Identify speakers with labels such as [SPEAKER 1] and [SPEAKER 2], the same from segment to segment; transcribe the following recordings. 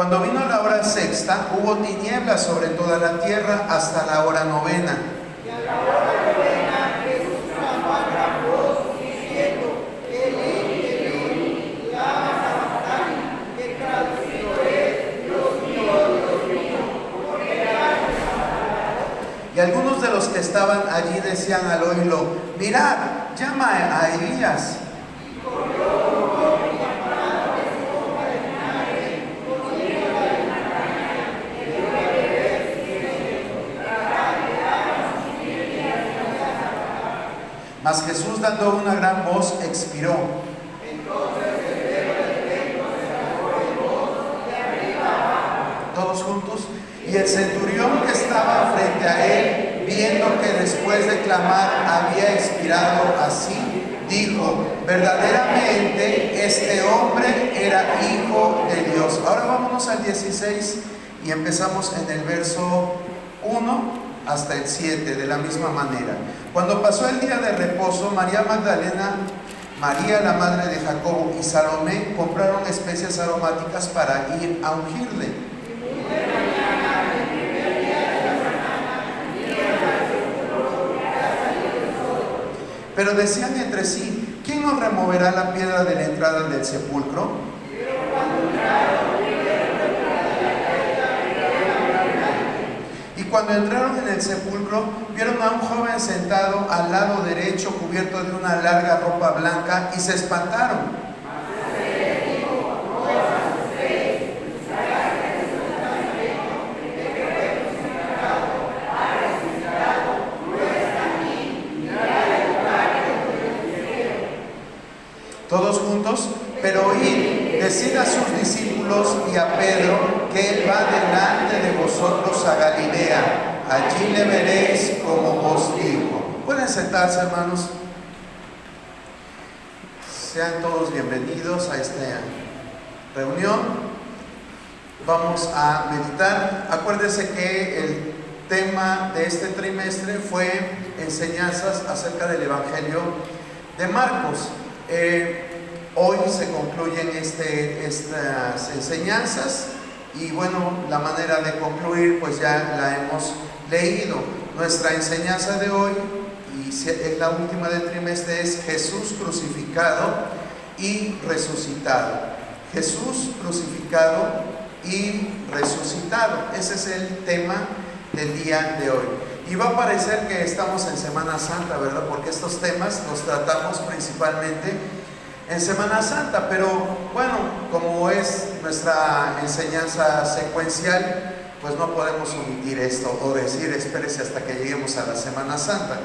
[SPEAKER 1] Cuando vino la hora sexta, hubo tinieblas sobre toda la tierra hasta la hora novena.
[SPEAKER 2] Y a la hora novena Jesús clamó a gran voz, diciendo: Elí, lama sabactani, que traducido es: Dios mío, ¿por qué me has desamparado?
[SPEAKER 1] Y algunos de los que estaban allí decían al oírlo: mirad, llama a Elías.
[SPEAKER 2] Y corrió un hombre y llamando de su copa de vinagre, poniéndola en una caña, le dio a beber, diciendo: tragadle agua sin fin y hasta ya sacará.
[SPEAKER 1] Mas Jesús, dando una gran voz, expiró.
[SPEAKER 2] Entonces el velo del templo se rasgó en voz de arriba abajo.
[SPEAKER 1] Todos juntos. Y el centurión que estaba frente a él, viendo que después de clamar había expirado así, dijo: verdaderamente este hombre era hijo de Dios. Ahora vámonos al 16 y empezamos en el verso 1 hasta el 7 de la misma manera. Cuando pasó el día de reposo, María Magdalena, María la madre de Jacobo y Salomé compraron especias aromáticas para ir a ungirle. Pero decían entre sí: ¿quién nos removerá la piedra de la entrada del sepulcro? Y cuando entraron en el sepulcro, vieron a un joven sentado al lado derecho, cubierto de una larga ropa blanca, y se espantaron. Todos juntos: pero oíd, decid a sus discípulos y a Pedro que él va delante de vosotros a Galilea, allí le veréis como os dijo. Pueden sentarse, hermanos. Sean todos bienvenidos a esta reunión. Vamos a meditar. Acuérdense que el tema de este trimestre fue enseñanzas acerca del Evangelio de Marcos. Hoy se concluyen estas enseñanzas y bueno, la manera de concluir pues ya la hemos leído. Nuestra enseñanza de hoy, y es la última del trimestre, es Jesús crucificado y resucitado. Jesús crucificado y resucitado. Ese es el tema del día de hoy. Y va a parecer que estamos en Semana Santa, ¿verdad? Porque estos temas los tratamos principalmente en Semana Santa, pero bueno, como es nuestra enseñanza secuencial, pues no podemos omitir esto o decir espérese hasta que lleguemos a la Semana Santa.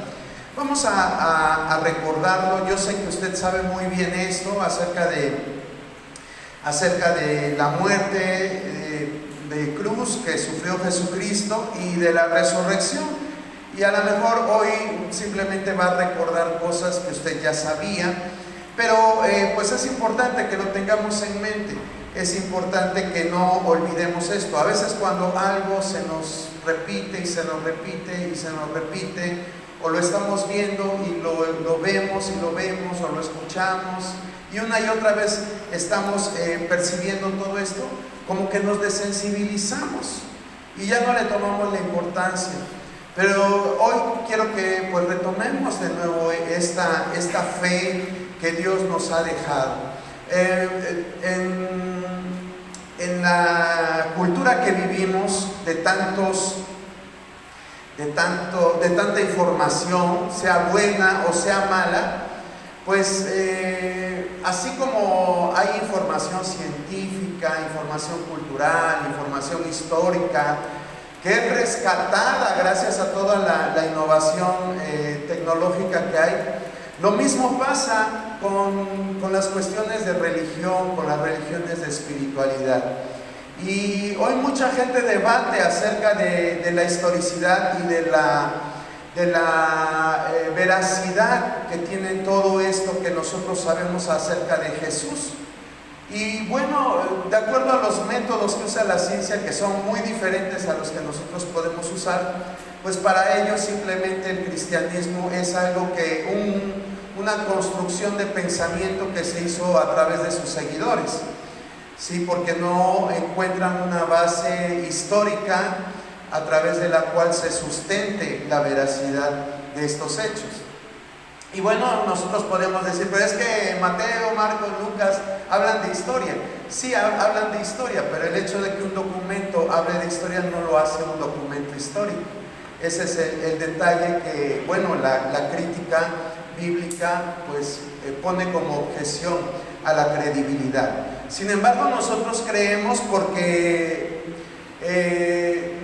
[SPEAKER 1] Vamos a recordarlo. Yo sé que usted sabe muy bien esto acerca de la muerte de cruz que sufrió Jesucristo y de la resurrección. Y a lo mejor hoy simplemente va a recordar cosas que usted ya sabía, pero pues es importante que lo tengamos en mente. Es importante que no olvidemos esto. A veces cuando algo se nos repite y se nos repite y se nos repite, o lo estamos viendo y lo vemos y lo vemos, o lo escuchamos, y una y otra vez estamos percibiendo todo esto, como que nos desensibilizamos y ya no le tomamos la importancia. Pero hoy quiero que pues retomemos de nuevo esta fe que Dios nos ha dejado. En la cultura que vivimos de tanta información, sea buena o sea mala, pues así como hay información científica, información cultural, información histórica, que es rescatada gracias a toda la innovación tecnológica que hay. Lo mismo pasa con las cuestiones de religión, con las religiones de espiritualidad. Y hoy mucha gente debate acerca de la historicidad y de la veracidad que tiene todo esto que nosotros sabemos acerca de Jesús. Y bueno, de acuerdo a los métodos que usa la ciencia, que son muy diferentes a los que nosotros podemos usar, pues para ellos simplemente el cristianismo es algo que una construcción de pensamiento que se hizo a través de sus seguidores. ¿sí? Porque no encuentran una base histórica a través de la cual se sustente la veracidad de estos hechos. Y bueno, nosotros podemos decir, pero es que Mateo, Marcos, Lucas hablan de historia. Sí, hablan de historia, pero el hecho de que un documento hable de historia no lo hace un documento histórico. Ese es el detalle que, bueno, la crítica bíblica pues pone como objeción a la credibilidad. Sin embargo, nosotros creemos porque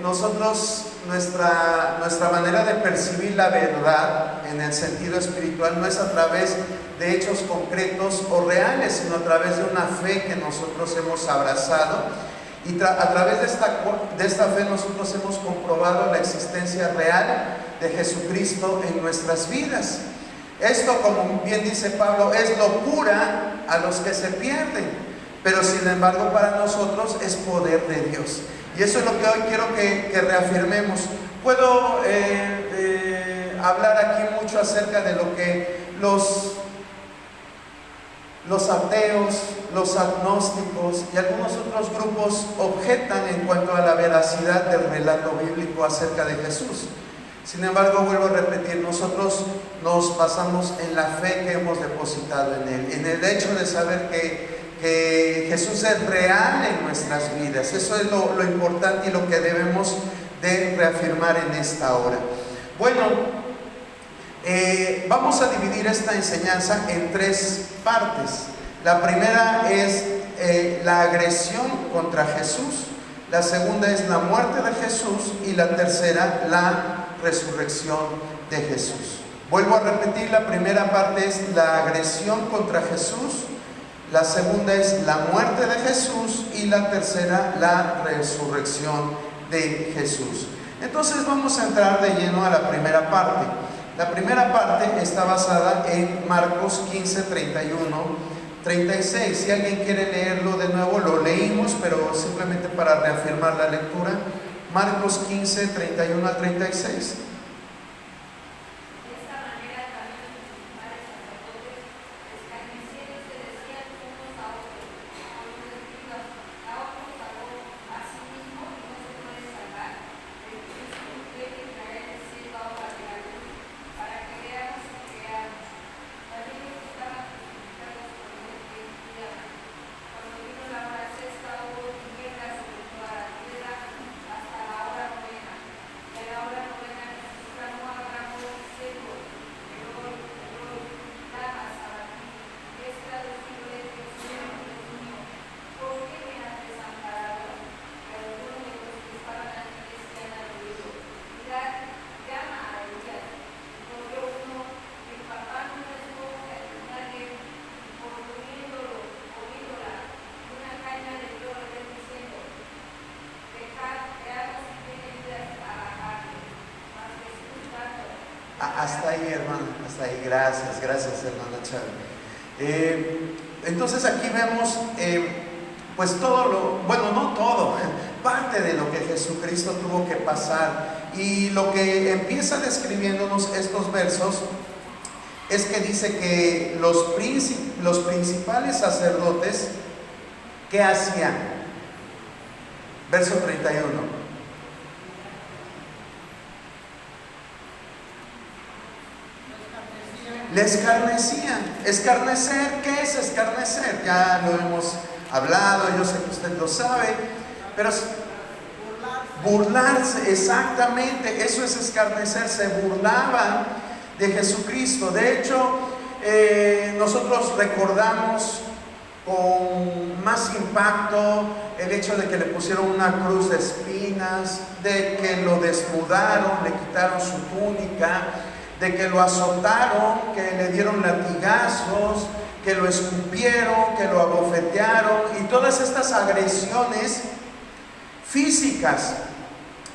[SPEAKER 1] nuestra manera de percibir la verdad en el sentido espiritual no es a través de hechos concretos o reales, sino a través de una fe que nosotros hemos abrazado, y a través de esta fe nosotros hemos comprobado la existencia real de Jesucristo en nuestras vidas. Esto, como bien dice Pablo, es locura a los que se pierden, pero sin embargo para nosotros es poder de Dios. Y eso es lo que hoy quiero que reafirmemos. Puedo hablar aquí mucho acerca de lo que los ateos, los agnósticos y algunos otros grupos objetan en cuanto a la veracidad del relato bíblico acerca de Jesús. Sin embargo, vuelvo a repetir, nosotros nos basamos en la fe que hemos depositado en Él, en el hecho de saber que Jesús es real en nuestras vidas. Eso es lo importante y lo que debemos de reafirmar en esta hora. Bueno, vamos a dividir esta enseñanza en tres partes. La primera es la agresión contra Jesús, la segunda es la muerte de Jesús y la tercera, la resurrección de Jesús. Vuelvo a repetir, la primera parte es la agresión contra Jesús, la segunda es la muerte de Jesús y la tercera, la resurrección de Jesús. Entonces vamos a entrar de lleno a la primera parte. La primera parte está basada en Marcos 15, 31, 36. Si alguien quiere leerlo de nuevo, lo leímos, pero simplemente para reafirmar la lectura. Marcos 15, 31 al 36. Hasta ahí, hermano, hasta ahí. Gracias, hermano Chávez. Entonces aquí vemos, pues bueno, no todo, parte de lo que Jesucristo tuvo que pasar. Y lo que empieza describiéndonos estos versos es que dice que los principales sacerdotes, ¿qué hacían? Verso 31. Le escarnecían. Escarnecer, ¿qué es escarnecer? Ya lo hemos hablado, yo sé que usted lo sabe, pero burlarse, exactamente, eso es escarnecer. Se burlaban de Jesucristo. De hecho, nosotros recordamos con más impacto el hecho de que le pusieron una cruz de espinas, de que lo desnudaron, le quitaron su túnica, de que lo azotaron, que le dieron latigazos, que lo escupieron, que lo abofetearon, y todas estas agresiones físicas.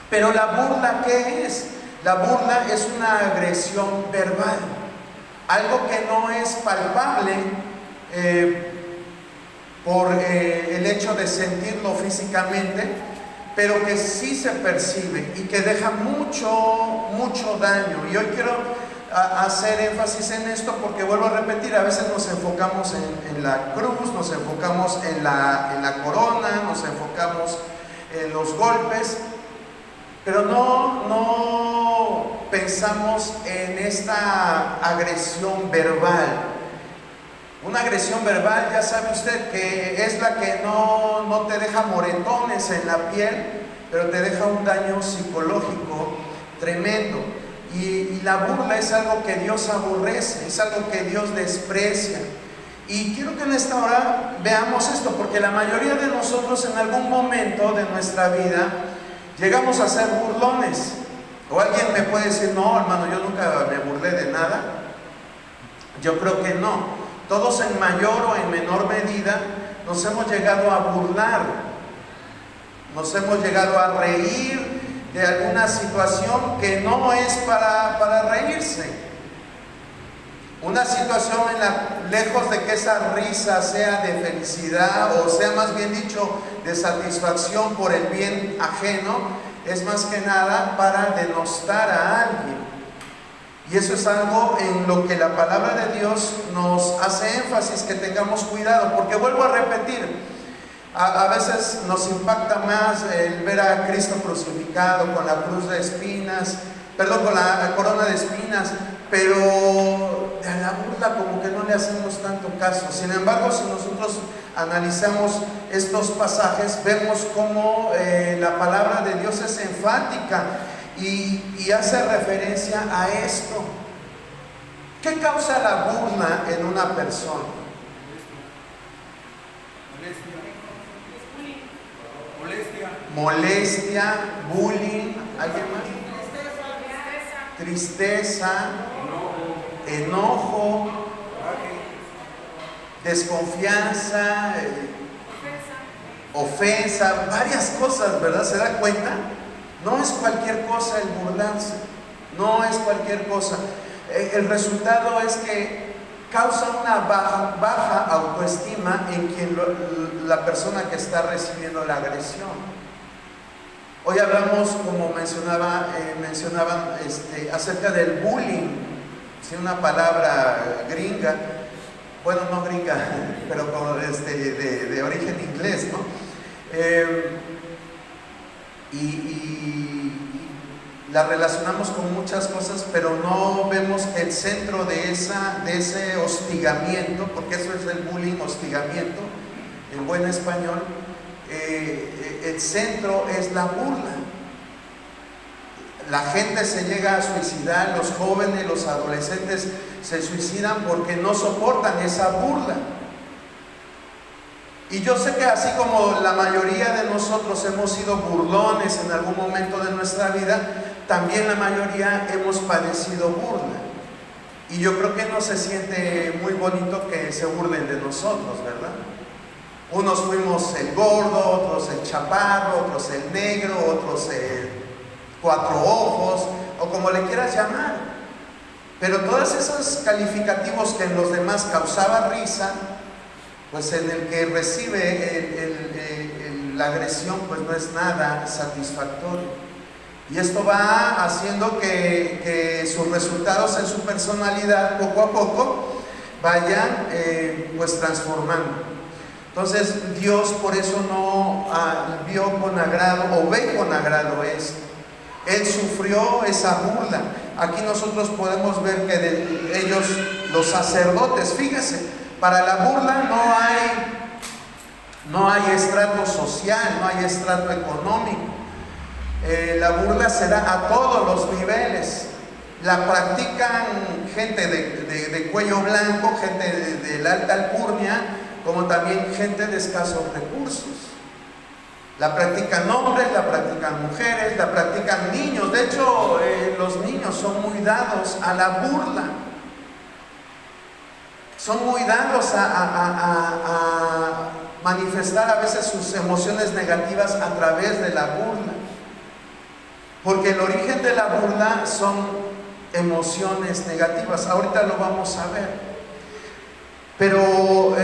[SPEAKER 1] Pero la burla, ¿qué es? La burla es una agresión verbal, algo que no es palpable por el hecho de sentirlo físicamente, pero que sí se percibe y que deja mucho daño. Y hoy quiero hacer énfasis en esto porque vuelvo a repetir, a veces nos enfocamos en la cruz, nos enfocamos en la corona, nos enfocamos en los golpes, pero no pensamos en esta agresión verbal. Una agresión verbal, ya sabe usted, que es la que no te deja moretones en la piel, pero te deja un daño psicológico tremendo. Y la burla es algo que Dios aborrece, es algo que Dios desprecia. Y quiero que en esta hora veamos esto, porque la mayoría de nosotros en algún momento de nuestra vida llegamos a ser burlones. O alguien me puede decir, no, hermano, yo nunca me burlé de nada. Yo creo que no. Todos en mayor o en menor medida nos hemos llegado a burlar, nos hemos llegado a reír de alguna situación que no es para reírse. Una situación lejos de que esa risa sea de felicidad o sea más bien dicho de satisfacción por el bien ajeno, es más que nada para denostar a alguien. Y eso es algo en lo que la palabra de Dios nos hace énfasis, que tengamos cuidado, porque vuelvo a repetir, a veces nos impacta más el ver a Cristo crucificado con la cruz de espinas, con la corona de espinas, pero a la burla como que no le hacemos tanto caso. Sin embargo, si nosotros analizamos estos pasajes, vemos cómo la palabra de Dios es enfática y hace referencia a esto. ¿Qué causa la burla en una persona? Molestia, bullying, ¿alguien más? Tristeza, enojo, desconfianza, ofensa, varias cosas, ¿verdad? ¿Se da cuenta? No es cualquier cosa el burlarse, no es cualquier cosa. El resultado es que causa una baja autoestima en quien la persona que está recibiendo la agresión. Hoy hablamos, como mencionaban, acerca del bullying, ¿sí? Una palabra gringa, bueno, no gringa, pero como de origen inglés, ¿no? Y la relacionamos con muchas cosas, pero no vemos que el centro de ese hostigamiento, porque eso es el bullying, hostigamiento, en buen español, el centro es la burla. La gente se llega a suicidar, los jóvenes, los adolescentes se suicidan porque no soportan esa burla. Y yo sé que así como la mayoría de nosotros hemos sido burlones en algún momento de nuestra vida, también la mayoría hemos padecido burla. Y yo creo que no se siente muy bonito que se burlen de nosotros, ¿verdad? Unos fuimos el gordo, otros el chaparro, otros el negro, otros el cuatro ojos, o como le quieras llamar. Pero todos esos calificativos que en los demás causaban risa, pues en el que recibe la agresión, pues no es nada satisfactorio. Y esto va haciendo que sus resultados en su personalidad poco a poco vayan pues transformando. Entonces Dios por eso no vio con agrado o ve con agrado esto. Él sufrió esa burla. Aquí nosotros podemos ver que ellos, los sacerdotes, fíjese, para la burla no hay estrato social, no hay estrato económico. La burla se da a todos los niveles. La practican gente de cuello blanco, gente de la alta alcurnia, como también gente de escasos recursos. La practican hombres, la practican mujeres, la practican niños. De hecho, los niños son muy dados a la burla. Son muy dados a manifestar a veces sus emociones negativas a través de la burla. Porque el origen de la burla son emociones negativas. Ahorita lo vamos a ver. Pero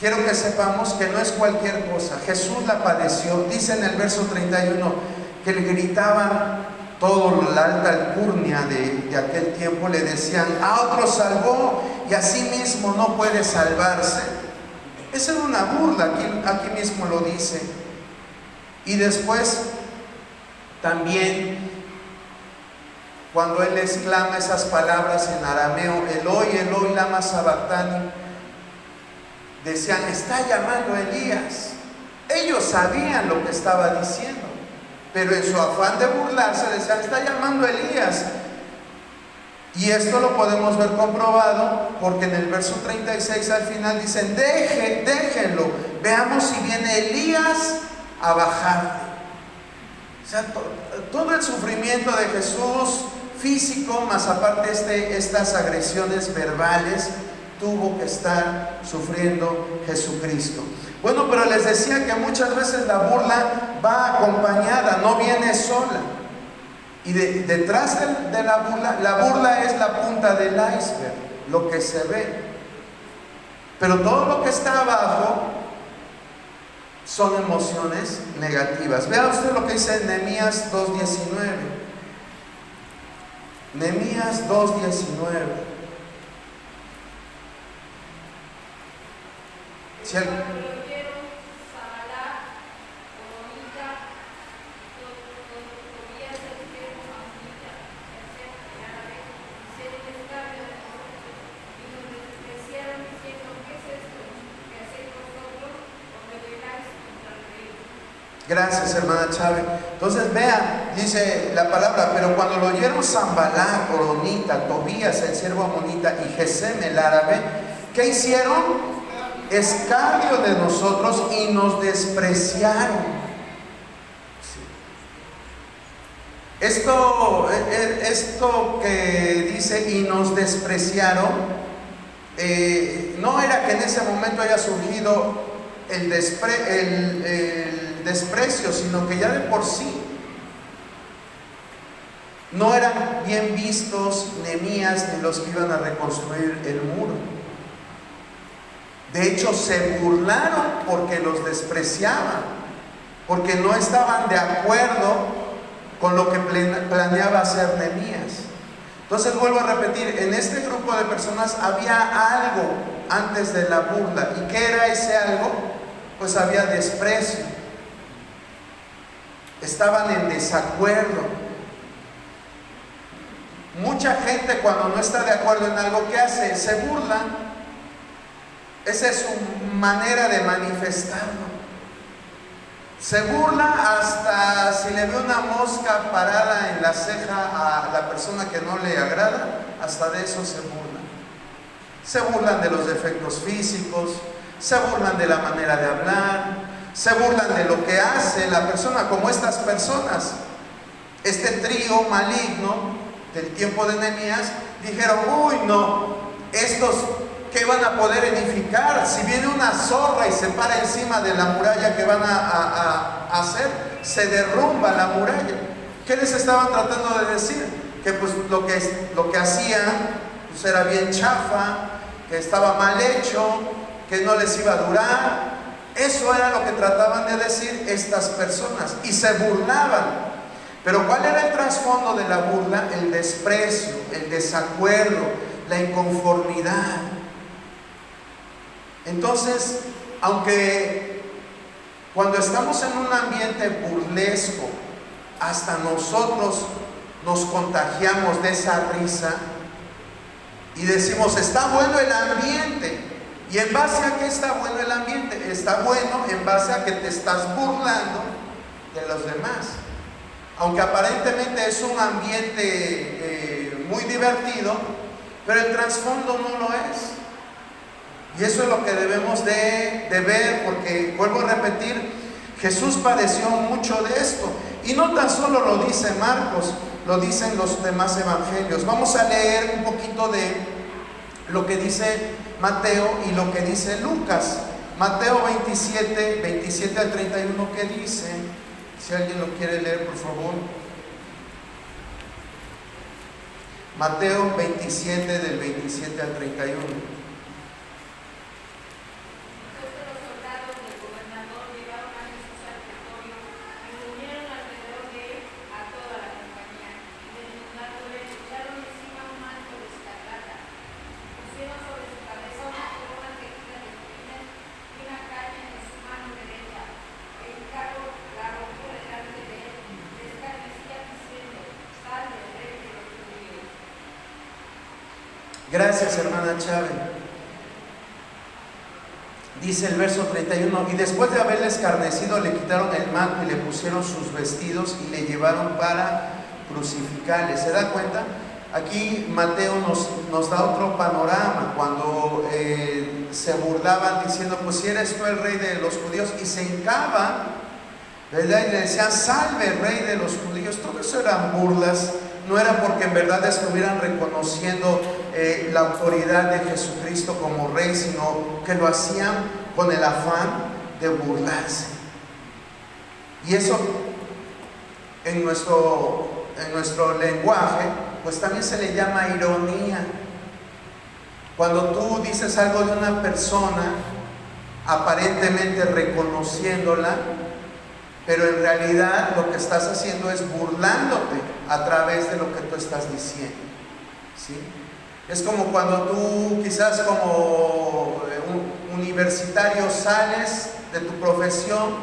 [SPEAKER 1] quiero que sepamos que no es cualquier cosa. Jesús la padeció. Dice en el verso 31 que le gritaban: toda la alta alcurnia de aquel tiempo le decían: a otro salvó y a sí mismo no puede salvarse. Esa era una burla, aquí mismo lo dice. Y después también, cuando él exclama esas palabras en arameo: Eloi, Eloi, lama sabactani, decían: está llamando a Elías. Ellos sabían lo que estaba diciendo, pero en su afán de burlarse decían: está llamando a Elías. Y esto lo podemos ver comprobado porque en el verso 36 al final dicen: déjenlo, veamos si viene Elías a bajarle. O sea, todo el sufrimiento de Jesús físico, más aparte estas agresiones verbales, tuvo que estar sufriendo Jesucristo. Bueno, pero les decía que muchas veces la burla va acompañada, no viene sola. Y detrás de la burla es la punta del iceberg, lo que se ve. Pero todo lo que está abajo son emociones negativas. Vea usted lo que dice Nehemías 2:19. Nehemías 2:19. Si el, Gracias, hermana Chávez. Entonces vea, dice la palabra: pero cuando lo oyeron Sanballat, Horonita, Tobías, el siervo amonita, y Gesem, el árabe, ¿qué hicieron? Escarnio de nosotros y nos despreciaron. Esto que dice "y nos despreciaron", no era que en ese momento haya surgido el desprecio, sino que ya de por sí no eran bien vistos Nehemías ni los que iban a reconstruir el muro. De hecho, se burlaron porque los despreciaban, porque no estaban de acuerdo con lo que planeaba hacer Nehemías. Entonces vuelvo a repetir, en este grupo de personas había algo antes de la burla. ¿Y qué era ese algo? Pues había desprecio. Estaban en desacuerdo. Mucha gente, cuando no está de acuerdo en algo, ¿qué hace? Se burla. Esa es su manera de manifestarlo. Se burla hasta si le ve una mosca parada en la ceja a la persona que no le agrada, hasta de eso se burlan. Se burlan de los defectos físicos, se burlan de la manera de hablar, se burlan de lo que hace la persona, como estas personas. Este trío maligno del tiempo de Nehemías dijeron: uy, no, estos ¿qué van a poder edificar? Si viene una zorra y se para encima de la muralla que van a hacer, se derrumba la muralla. ¿Qué les estaban tratando de decir? Que pues lo que hacían pues era bien chafa, que estaba mal hecho, que no les iba a durar. Eso era lo que trataban de decir estas personas y se burlaban. Pero ¿cuál era el trasfondo de la burla? El desprecio, el desacuerdo, la inconformidad. Entonces, aunque cuando estamos en un ambiente burlesco, hasta nosotros nos contagiamos de esa risa y decimos: está bueno el ambiente. ¿Y en base a qué está bueno el ambiente? Está bueno en base a que te estás burlando de los demás. Aunque aparentemente es un ambiente muy divertido, pero el trasfondo no lo es. Y eso es lo que debemos de ver, porque vuelvo a repetir, Jesús padeció mucho de esto. Y no tan solo lo dice Marcos, lo dicen los demás evangelios. Vamos a leer un poquito de lo que dice Mateo y lo que dice Lucas. Mateo 27 al 31, ¿qué dice? Si alguien lo quiere leer, por favor. Mateo 27, del 27 al 31. Gracias, hermana Chávez. Dice el verso 31, y después de haberle escarnecido, le quitaron el manto y le pusieron sus vestidos y le llevaron para crucificarle. ¿Se da cuenta? Aquí Mateo nos da otro panorama cuando se burlaban diciendo, pues si eres tú el rey de los judíos, y se hincaban, ¿verdad? Y le decían, salve, rey de los judíos. Todo eso eran burlas, no era porque en verdad estuvieran reconociendo la autoridad de Jesucristo como rey, sino que lo hacían con el afán de burlarse. Y eso en nuestro lenguaje pues también se le llama ironía. Cuando tú dices algo de una persona aparentemente reconociéndola, pero en realidad lo que estás haciendo es burlándote a través de lo que tú estás diciendo, ¿sí? Es como cuando tú quizás como un universitario sales de tu profesión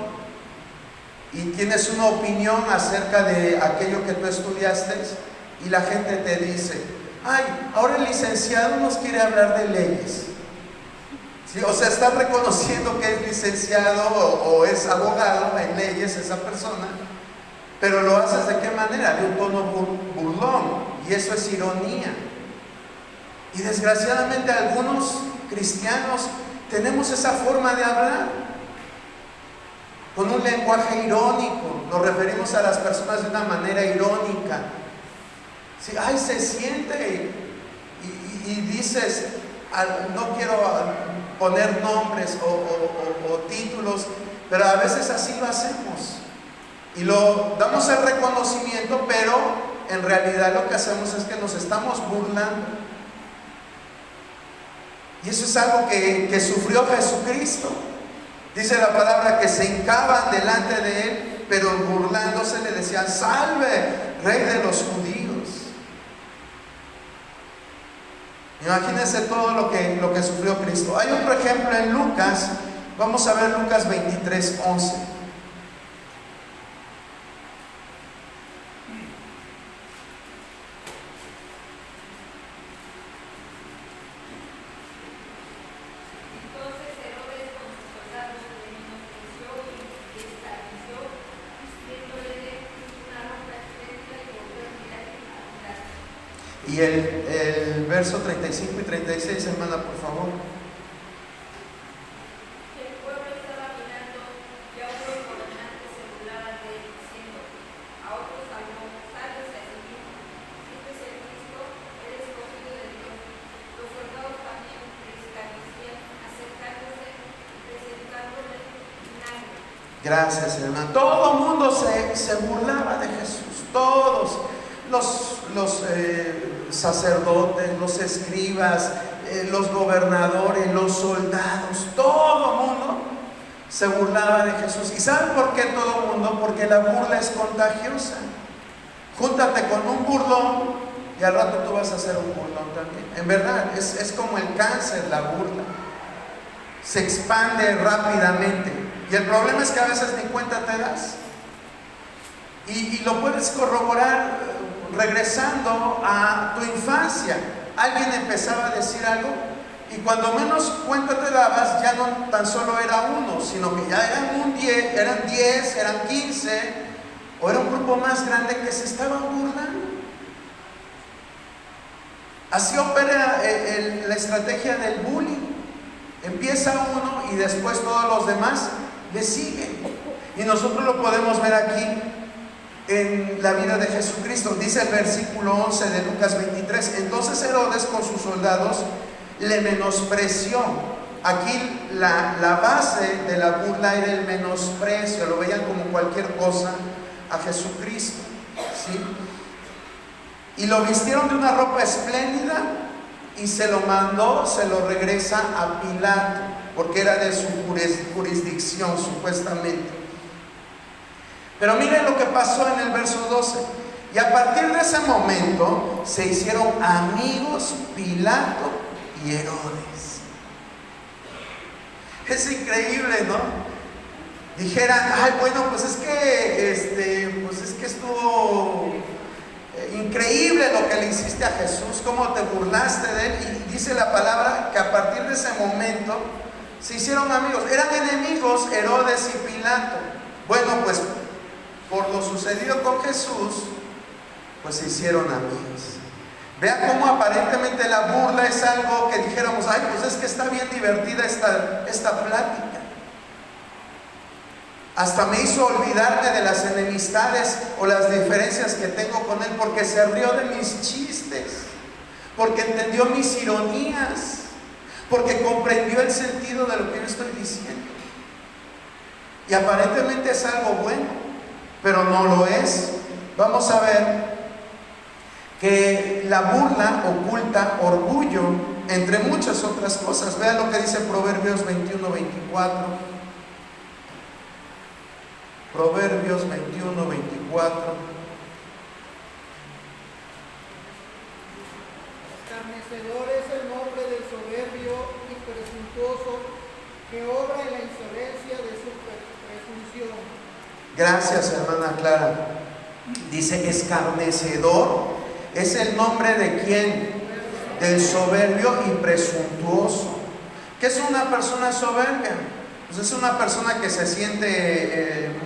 [SPEAKER 1] y tienes una opinión acerca de aquello que tú estudiaste y la gente te dice, ay, ahora el licenciado nos quiere hablar de leyes. ¿Sí? O sea, estás reconociendo que es licenciado o es abogado en leyes esa persona, pero lo haces ¿de qué manera? De un tono burlón, y eso es ironía. Y desgraciadamente algunos cristianos tenemos esa forma de hablar, con un lenguaje irónico, nos referimos a las personas de una manera irónica. ¿Sí? Ay, se siente y dices, no quiero poner nombres o títulos, pero a veces así lo hacemos y lo damos el reconocimiento, pero en realidad lo que hacemos es que nos estamos burlando. Y eso es algo que sufrió Jesucristo. Dice la palabra que se hincaban delante de él, pero burlándose le decían, salve, rey de los judíos. Imagínense todo lo que sufrió Cristo. Hay otro ejemplo en Lucas. Vamos a ver Lucas 23:11. Y el verso 35 y 36, hermana, por favor.
[SPEAKER 2] El pueblo estaba mirando y a unos gobernantes se burlaban de él, diciendo, a otros salvó, salves a sí mismo. Este es el Cristo, el escogido de Dios. Los soldados también le escarnecían, acercándose y presentándole vinagre.
[SPEAKER 1] Gracias, hermano. Todo el mundo se burlaba de Jesús. Todos los sacerdotes, los escribas, los gobernadores, los soldados, todo el mundo se burlaba de Jesús. ¿Y saben por qué todo el mundo? Porque la burla es contagiosa. Júntate con un burlón y al rato tú vas a ser un burlón también. En verdad, es como el cáncer, la burla. Se expande rápidamente. Y el problema es que a veces ni cuenta te das. Y lo puedes corroborar regresando a tu infancia. Alguien empezaba a decir algo y cuando menos cuenta te dabas, ya no tan solo era uno, sino que ya eran 10, eran 15, o era un grupo más grande que se estaban burlando. Así opera la estrategia del bullying. Empieza uno y después todos los demás le siguen. Y nosotros lo podemos ver aquí en la vida de Jesucristo. Dice el versículo 11 de Lucas 23, entonces Herodes con sus soldados le menospreció. Aquí la base de la burla era el menosprecio, lo veían como cualquier cosa a Jesucristo, ¿sí? Y lo vistieron de una ropa espléndida y se lo regresa a Pilato, porque era de su jurisdicción supuestamente. Pero miren lo que pasó en el verso 12. Y a partir de ese momento se hicieron amigos Pilato y Herodes. Es increíble, ¿no? Dijeran, ay, bueno, pues es que estuvo increíble lo que le hiciste a Jesús, cómo te burlaste de él. Y dice la palabra que a partir de ese momento se hicieron amigos. Eran enemigos Herodes y Pilato. Bueno, pues por lo sucedido con Jesús, pues se hicieron amigos. Vea cómo aparentemente la burla es algo que dijéramos, ay, pues es que está bien divertida esta plática. Hasta me hizo olvidarme de las enemistades o las diferencias que tengo con él, porque se rió de mis chistes, porque entendió mis ironías, porque comprendió el sentido de lo que yo estoy diciendo. Y aparentemente es algo bueno, pero no lo es. Vamos a ver que la burla oculta orgullo, entre muchas otras cosas. Vean lo que dice Proverbios 21:24. Proverbios 21:24.
[SPEAKER 2] Escarnecedor es el nombre del soberbio y presuntuoso, que obra en la insolencia de su presunción.
[SPEAKER 1] Gracias, hermana Clara. Dice escarnecedor es el nombre de quién? Del soberbio y presuntuoso. ¿Qué es una persona soberbia? Pues es una persona que se siente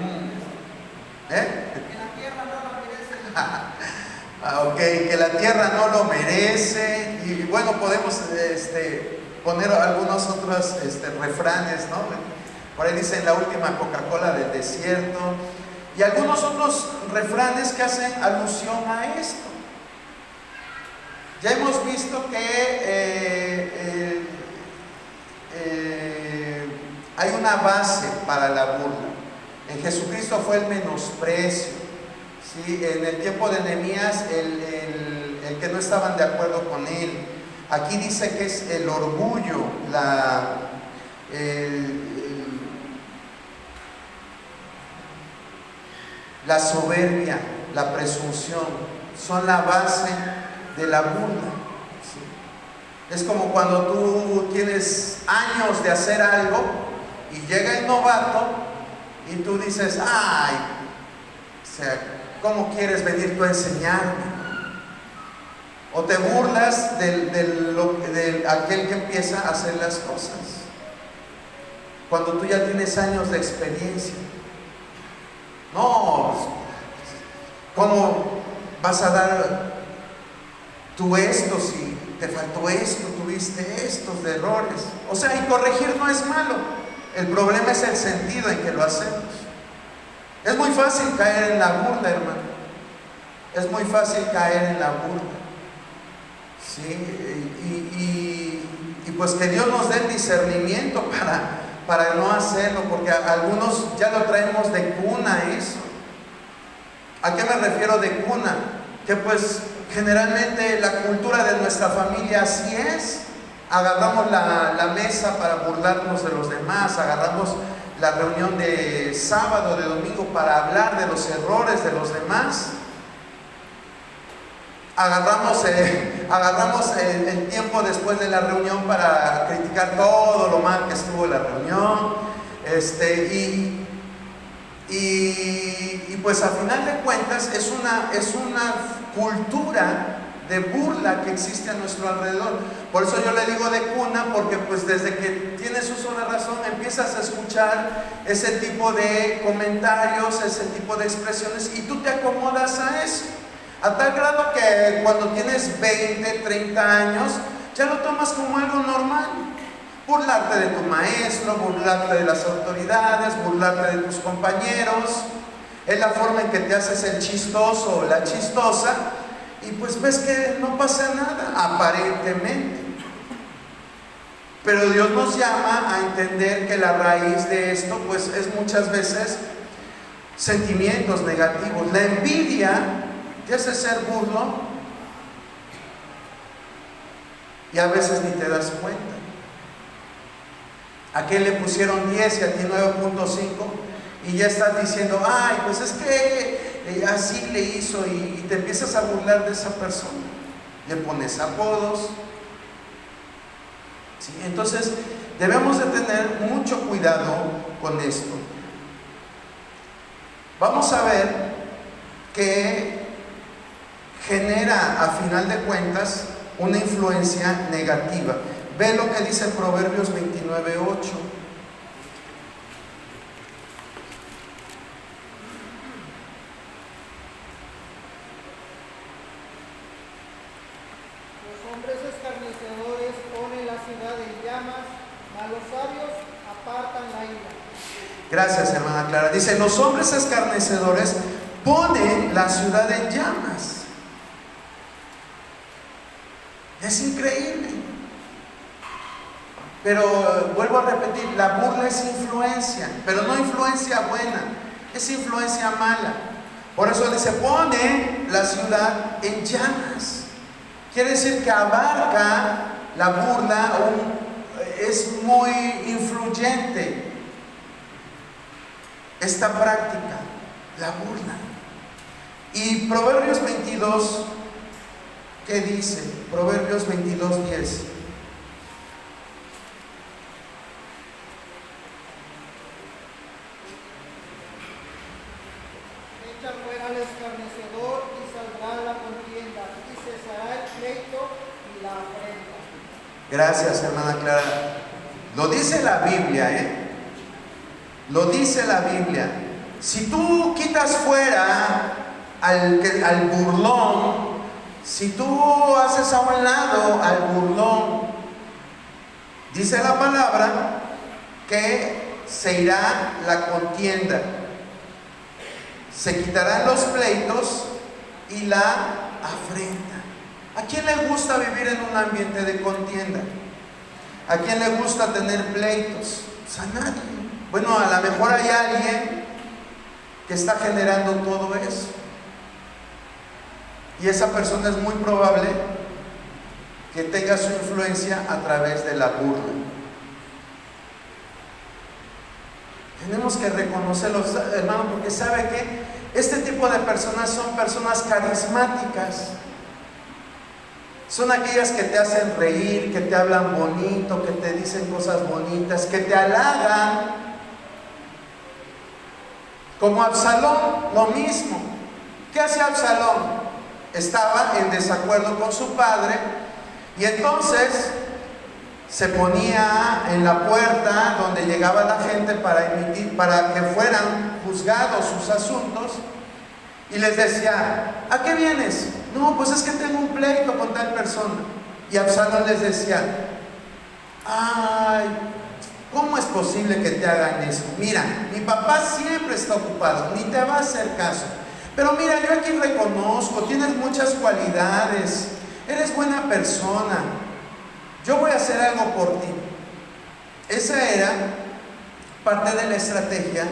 [SPEAKER 2] Que la tierra no lo merece.
[SPEAKER 1] ok, que la tierra no lo merece. Y bueno, podemos poner algunos otros refranes, ¿no? Por ahí dicen la última Coca-Cola del desierto. Y algunos otros refranes que hacen alusión a esto. Ya hemos visto que hay una base para la burla. En Jesucristo fue el menosprecio, ¿sí? En el tiempo de Nehemías el que no estaban de acuerdo con él. Aquí dice que es el orgullo, la soberbia, la presunción, son la base de la burla. ¿Sí? Es como cuando tú tienes años de hacer algo y llega el novato y tú dices, ay, o sea, ¿cómo quieres venir tú a enseñarme? O te burlas de aquel que empieza a hacer las cosas, cuando tú ya tienes años de experiencia. No, ¿cómo vas a dar tú esto si te faltó esto, tuviste estos de errores? O sea, y corregir no es malo. El problema es el sentido en que lo hacemos. Es muy fácil caer en la burla, hermano. Es muy fácil caer en la burla. ¿Sí? Y pues que Dios nos dé el discernimiento para no hacerlo, porque algunos ya lo traemos de cuna eso. ¿A qué me refiero de cuna? Que pues generalmente la cultura de nuestra familia así es. Agarramos la mesa para burlarnos de los demás, agarramos la reunión de sábado, de domingo para hablar de los errores de los demás. Agarramos el tiempo después de la reunión para criticar todo lo mal que estuvo la reunión. Y pues a final de cuentas es una cultura de burla que existe a nuestro alrededor. Por eso yo le digo de cuna, porque pues desde que tienes uso de razón empiezas a escuchar ese tipo de comentarios, ese tipo de expresiones, y tú te acomodas a eso, a tal grado que cuando tienes 20, 30 años ya lo tomas como algo normal. Burlarte de tu maestro, burlarte de las autoridades, burlarte de tus compañeros, es la forma en que te haces el chistoso o la chistosa, y pues ves que no pasa nada, aparentemente. Pero Dios nos llama a entender que la raíz de esto pues es muchas veces sentimientos negativos. La envidia te hace ser burlo y a veces ni te das cuenta. A aquel le pusieron 10 y a ti 9.5, y ya estás diciendo, ay, pues es que así le hizo, y te empiezas a burlar de esa persona, le pones apodos. ¿Sí? Entonces debemos de tener mucho cuidado con esto. Vamos a ver que genera a final de cuentas una influencia negativa. Ve lo que dice Proverbios 29:8.
[SPEAKER 2] Los hombres escarnecedores ponen la ciudad en llamas, mas los sabios apartan la ira.
[SPEAKER 1] Gracias, hermana Clara. Dice, los hombres escarnecedores ponen la ciudad en llamas. Es increíble. Pero vuelvo a repetir, la burla es influencia, pero no influencia buena, es influencia mala. Por eso dice, pone la ciudad en llamas. Quiere decir que abarca la burla, es muy influyente esta práctica, la burla. Y Proverbios 22, ¿qué dice? Proverbios 22:10.
[SPEAKER 2] Echa fuera al escarnecedor y saldrá la contienda, y cesará el pleito y la afrenta.
[SPEAKER 1] Gracias, hermana Clara. Lo dice la Biblia, Lo dice la Biblia. Si tú quitas fuera al burlón, si tú haces a un lado al burlón, dice la palabra que se irá la contienda, se quitarán los pleitos y la afrenta. ¿A quién le gusta vivir en un ambiente de contienda? ¿A quién le gusta tener pleitos? Pues a nadie. Bueno, a lo mejor hay alguien que está generando todo eso. Y esa persona es muy probable que tenga su influencia a través de la burla. Tenemos que reconocerlos, hermano, porque sabe que este tipo de personas son personas carismáticas. Son aquellas que te hacen reír, que te hablan bonito, que te dicen cosas bonitas, que te halagan. Como Absalón, lo mismo. ¿Qué hacía Absalón? Estaba en desacuerdo con su padre y entonces se ponía en la puerta donde llegaba la gente para que fueran juzgados sus asuntos y les decía, ¿a qué vienes? No, pues es que tengo un pleito con tal persona. Y Absalón les decía, ay, ¿cómo es posible que te hagan eso? Mira, mi papá siempre está ocupado, ni te va a hacer caso. Pero mira, yo aquí reconozco, tienes muchas cualidades, eres buena persona, yo voy a hacer algo por ti. Esa era parte de la estrategia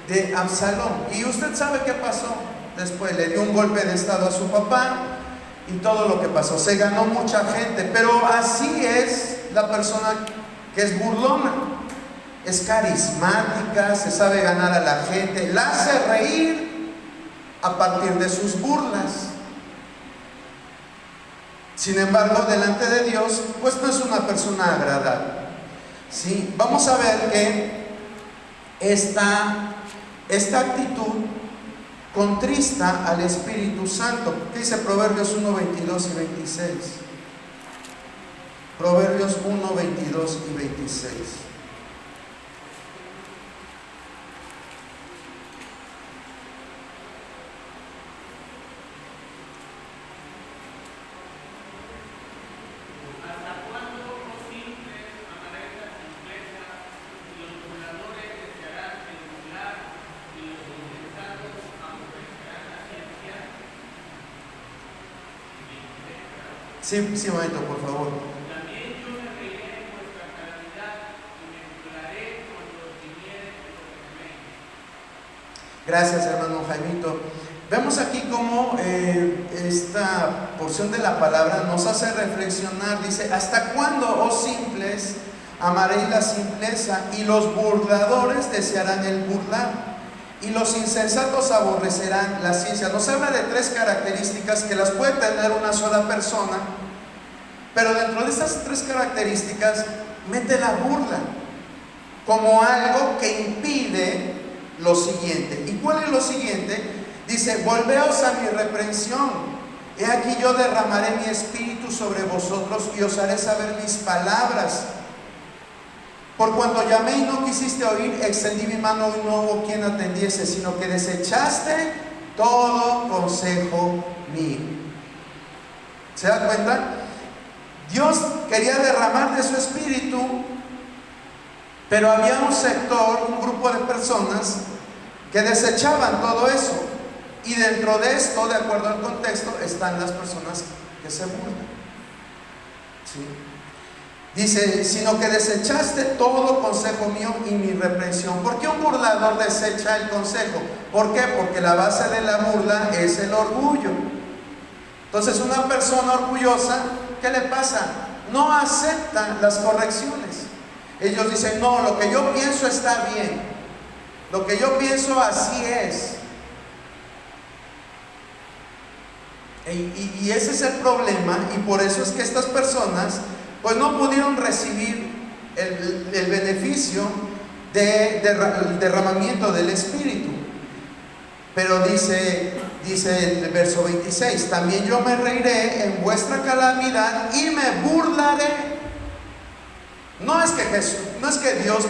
[SPEAKER 1] de Absalón. Y usted sabe qué pasó. Después le dio un golpe de estado a su papá y todo lo que pasó. Se ganó mucha gente, pero así es la persona que es burlona. Es carismática, se sabe ganar a la gente, la hace reír a partir de sus burlas. Sin embargo, delante de Dios, pues no es una persona agradable. ¿Sí? Vamos a ver que esta actitud contrista al Espíritu Santo. ¿Qué dice Proverbios 1, 22 y 26? Proverbios 1, 22 y 26. Sí, un momento, por favor.
[SPEAKER 3] También yo me reiré en vuestra calamidad y me burlaré cuando os viniere lo que teméis.
[SPEAKER 1] Gracias, hermano Jaimito. Vemos aquí cómo esta porción de la palabra nos hace reflexionar. Dice, ¿hasta cuándo, oh simples, amaréis la simpleza y los burladores desearán el burlar? Y los insensatos aborrecerán la ciencia. Nos habla de tres características que las puede tener una sola persona, pero dentro de estas tres características mete la burla como algo que impide lo siguiente. ¿Y cuál es lo siguiente? Dice, volveos a mi reprensión He aquí yo derramaré mi espíritu sobre vosotros y os haré saber mis palabras. Por cuanto llamé y no quisiste oír, extendí mi mano y no hubo quien atendiese, sino que desechaste todo consejo mío. ¿Se da cuenta? Dios quería derramar de su espíritu, pero había un sector, un grupo de personas que desechaban todo eso. Y dentro de esto, de acuerdo al contexto, están las personas que se burlan. ¿Sí? Dice, sino que desechaste todo consejo mío y mi reprensión. ¿Por qué un burlador desecha el consejo? ¿Por qué? Porque la base de la burla es el orgullo. Entonces una persona orgullosa, ¿qué le pasa? No acepta las correcciones. Ellos dicen, no, lo que yo pienso está bien. Lo que yo pienso así es. Y ese es el problema, y por eso es que estas personas pues no pudieron recibir el beneficio del derramamiento del Espíritu. Pero dice el verso 26, también yo me reiré en vuestra calamidad y me burlaré. No es que Dios,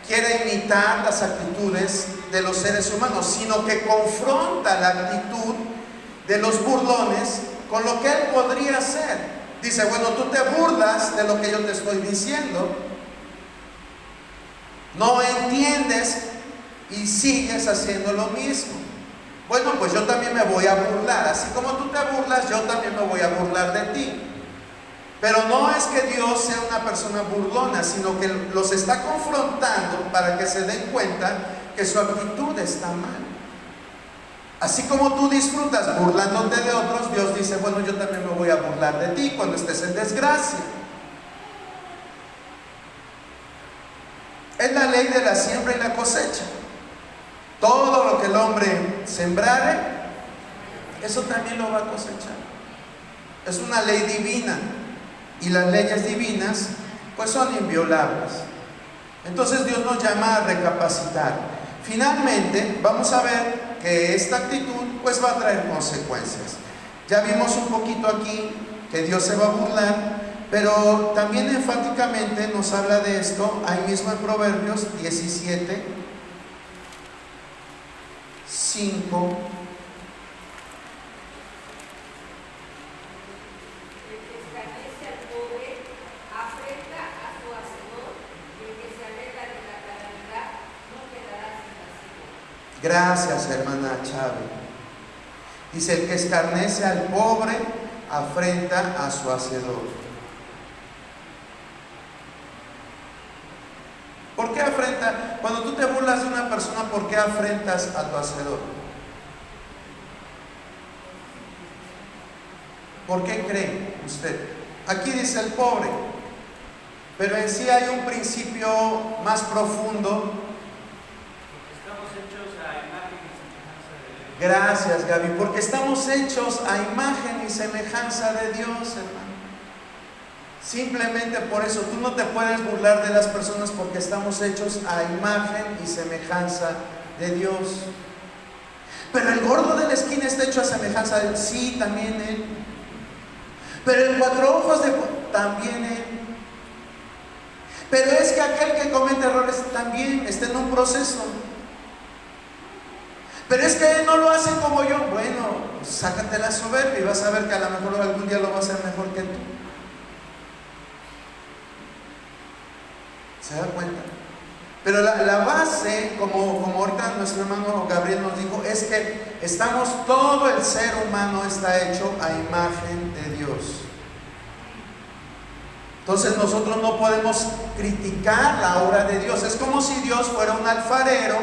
[SPEAKER 1] quiere imitar las actitudes de los seres humanos, sino que confronta la actitud de los burlones con lo que Él podría hacer. Dice, bueno, tú te burlas de lo que yo te estoy diciendo, no entiendes y sigues haciendo lo mismo. Bueno, pues yo también me voy a burlar. Así como tú te burlas, yo también me voy a burlar de ti. Pero no es que Dios sea una persona burlona, sino que los está confrontando para que se den cuenta que su actitud está mal. Así como tú disfrutas burlándote de otros, Dios dice, bueno, yo también me voy a burlar de ti cuando estés en desgracia. Es la ley de la siembra y la cosecha. Todo lo que el hombre sembrare, eso también lo va a cosechar. Es una ley divina. Y las leyes divinas pues son inviolables. Entonces Dios nos llama a recapacitar. Finalmente vamos a ver que esta actitud pues va a traer consecuencias. Ya vimos un poquito aquí que Dios se va a burlar, pero también enfáticamente nos habla de esto ahí mismo en Proverbios 17, 5. Gracias, hermana Chávez. Dice, el que escarnece al pobre afrenta a su hacedor. ¿Por qué afrenta? Cuando tú te burlas de una persona, ¿por qué afrentas a tu hacedor? ¿Por qué cree usted? Aquí dice el pobre, pero en sí hay un principio más profundo. Gracias, Gaby, porque estamos hechos a imagen y semejanza de Dios, hermano. Simplemente por eso tú no te puedes burlar de las personas, porque estamos hechos a imagen y semejanza de Dios. Pero el gordo de la esquina está hecho a semejanza de Dios. Sí, también él. Pero el cuatro ojos también él. Pero es que aquel que comete errores también está en un proceso. Pero es que no lo hacen como yo. Bueno, pues sácate la soberbia y vas a ver que a lo mejor algún día lo va a hacer mejor que tú. ¿Se da cuenta? Pero la base, como ahorita nuestro hermano Gabriel nos dijo, es que todo el ser humano está hecho a imagen de Dios. Entonces nosotros no podemos criticar la obra de Dios. Es como si Dios fuera un alfarero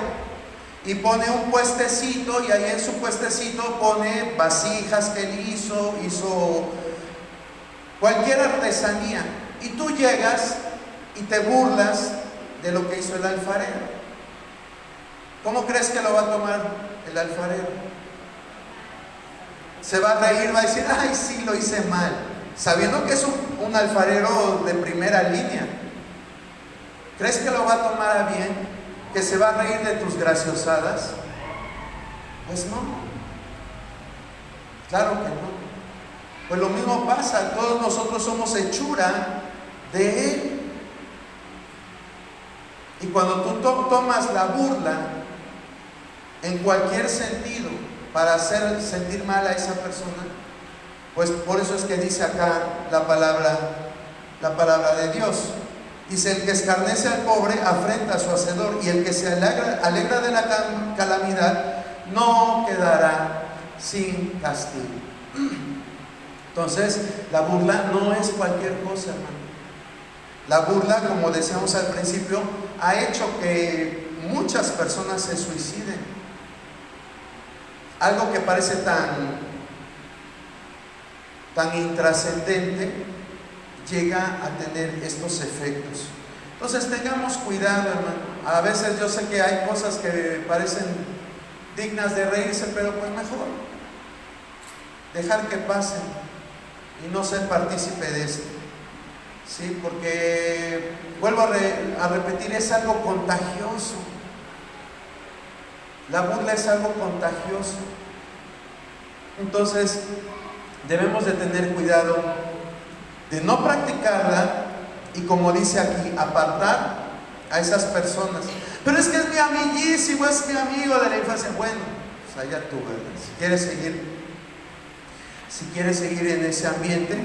[SPEAKER 1] y pone un puestecito, y ahí en su puestecito pone vasijas que él hizo cualquier artesanía, y tú llegas y te burlas de lo que hizo el alfarero. ¿Cómo crees que lo va a tomar el alfarero? Se va a reír, va a decir, ay, sí, lo hice mal, sabiendo que es un alfarero de primera línea. ¿Crees que lo va a tomar a bien? ¿Que se va a reír de tus graciosadas? Pues no. Claro que no. Pues lo mismo pasa, todos nosotros somos hechura de Él. Y cuando tú tomas la burla en cualquier sentido para hacer sentir mal a esa persona, pues por eso es que dice acá la palabra de Dios. Dice: el que escarnece al pobre afrenta a su hacedor, y el que se alegra de la calamidad no quedará sin castigo. Entonces, la burla no es cualquier cosa, hermano. La burla, como decíamos al principio, ha hecho que muchas personas se suiciden. Algo que parece tan intrascendente llega a tener estos efectos. Entonces tengamos cuidado, hermano. A veces yo sé que hay cosas que parecen dignas de reírse, pero pues mejor dejar que pasen y no ser partícipe de esto, ¿sí? Porque vuelvo a repetir, es algo contagioso. La burla es algo contagioso. Entonces debemos de tener cuidado de no practicarla, y como dice aquí, apartar a esas personas. Pero es que es mi amiguísimo, es mi amigo de la infancia. Bueno, pues allá tú, ¿verdad? Si quieres seguir en ese ambiente.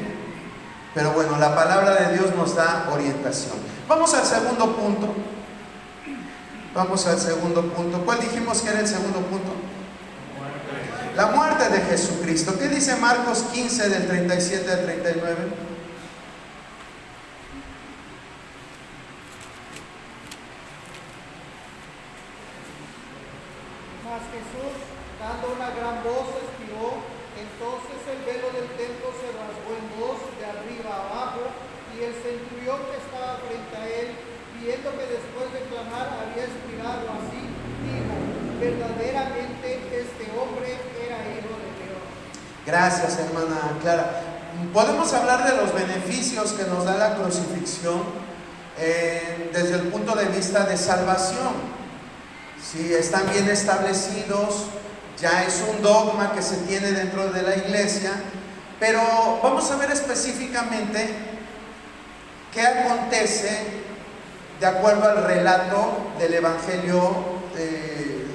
[SPEAKER 1] Pero bueno, la palabra de Dios nos da orientación. Vamos al segundo punto. ¿Cuál dijimos que era el segundo punto? La muerte de Jesucristo. ¿Qué dice Marcos 15 del 37 al 39?
[SPEAKER 2] Mas Jesús, dando una gran voz, expiró. Entonces el velo del templo se rasgó en dos, de arriba a abajo, y el centurión que estaba frente a él, viendo que después de clamar había expirado así, dijo: verdaderamente este hombre era hijo de Dios.
[SPEAKER 1] Gracias, hermana Clara. Podemos hablar de los beneficios que nos da la crucifixión desde el punto de vista de salvación. Sí, están bien establecidos, ya es un dogma que se tiene dentro de la iglesia, pero vamos a ver específicamente qué acontece de acuerdo al relato del Evangelio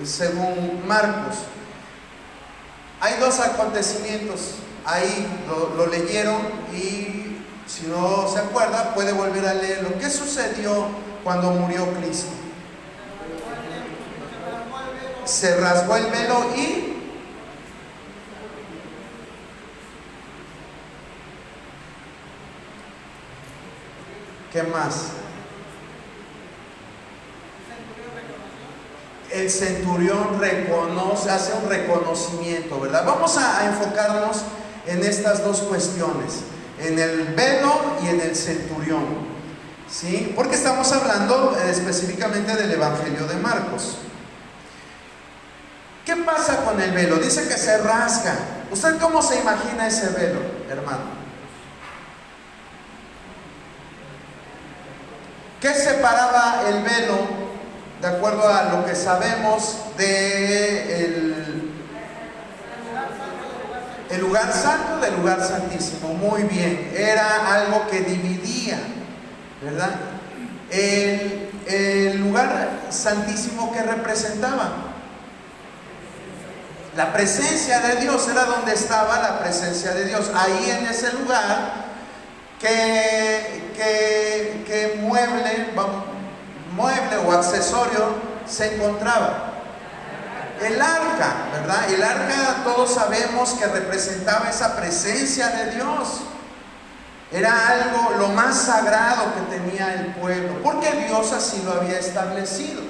[SPEAKER 1] según Marcos. Hay dos acontecimientos, ahí lo leyeron, y si no se acuerda puede volver a leerlo. ¿Qué sucedió cuando murió Cristo? Se rasgó el velo y ¿qué más? El centurión reconoce, hace un reconocimiento, ¿verdad? Vamos a enfocarnos en estas dos cuestiones, en el velo y en el centurión, ¿sí? Porque estamos hablando específicamente del Evangelio de Marcos. ¿Qué pasa con el velo? Dice que se rasga. ¿Usted cómo se imagina ese velo, hermano? ¿Qué separaba el velo, de acuerdo a lo que sabemos, de el lugar santo del lugar santísimo? Muy bien, era algo que dividía, ¿verdad? El lugar santísimo, que representaba la presencia de Dios, era donde estaba la presencia de Dios, ahí en ese lugar que mueble o accesorio se encontraba. El arca, ¿verdad? El arca, todos sabemos que representaba esa presencia de Dios. Era algo, lo más sagrado que tenía el pueblo, porque Dios así lo había establecido,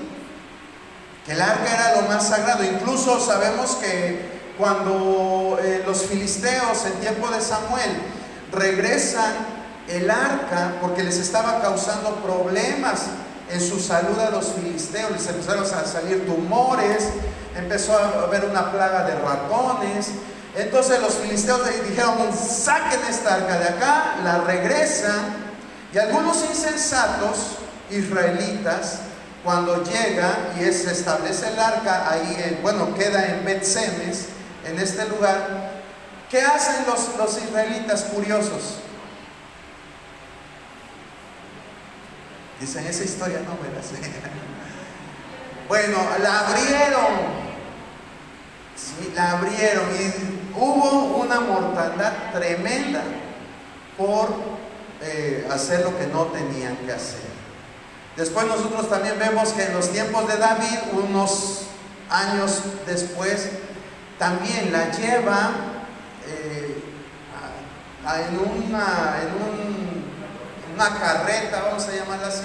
[SPEAKER 1] que el arca era lo más sagrado. Incluso sabemos que cuando los filisteos en tiempo de Samuel regresan el arca, porque les estaba causando problemas en su salud a los filisteos, les empezaron a salir tumores, empezó a haber una plaga de ratones. Entonces los filisteos dijeron: saquen esta arca de acá, la regresan, y algunos insensatos israelitas, cuando llega y se establece el arca ahí, queda en Bet-Semes, en este lugar, ¿Qué hacen los israelitas curiosos? Dicen, esa historia no me la sé. Bueno, la abrieron. Sí, la abrieron y hubo una mortandad tremenda por hacer lo que no tenían que hacer. Después nosotros también vemos que en los tiempos de David, unos años después, también la lleva en una carreta, vamos a llamarla así,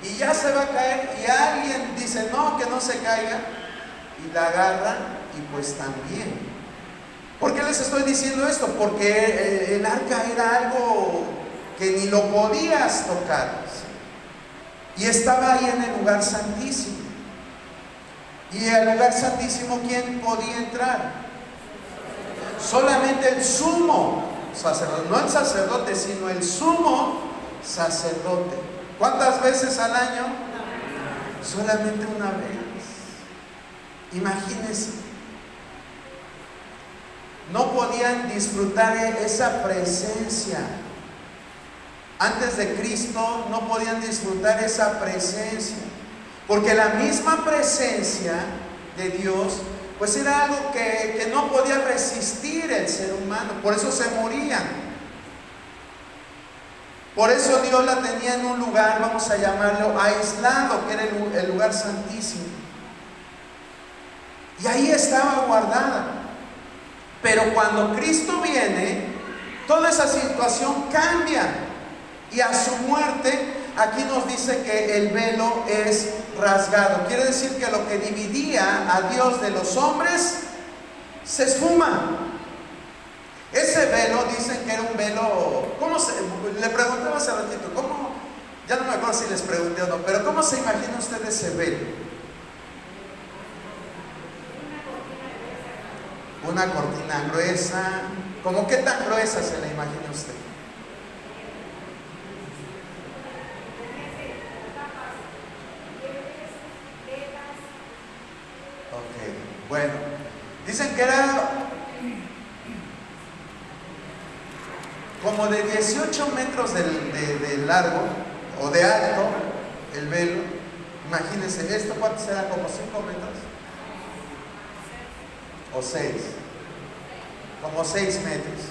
[SPEAKER 1] y ya se va a caer y alguien dice, no, que no se caiga, y la agarra y pues también. ¿Por qué les estoy diciendo esto? Porque el arca era algo que ni lo podías tocar, ¿sí? Y estaba ahí en el lugar santísimo. Y el lugar santísimo, ¿quién podía entrar? Solamente el sumo sacerdote, no el sacerdote, sino el sumo sacerdote. ¿Cuántas veces al año? Solamente una vez. Imagínense. No podían disfrutar esa presencia. Antes de Cristo no podían disfrutar esa presencia, porque la misma presencia de Dios pues era algo que no podía resistir el ser humano. Por eso se morían. Por eso Dios la tenía en un lugar, vamos a llamarlo aislado, que era el lugar santísimo. Y ahí estaba guardada. Pero cuando Cristo viene, toda esa situación cambia. Y a su muerte, aquí nos dice que el velo es rasgado. Quiere decir que lo que dividía a Dios de los hombres se esfuma. Ese velo, dicen que era un velo, le preguntaba hace ratito, ¿cómo? Ya no me acuerdo si les pregunté o no, pero ¿cómo se imagina usted ese velo? Una cortina gruesa. ¿Cómo qué tan gruesa se la imagina usted? Ok, bueno, dicen que era como de 18 metros de largo o de alto el velo. Imagínense, ¿esto cuánto será? ¿Como 5 metros? ¿O 6? Como 6 metros.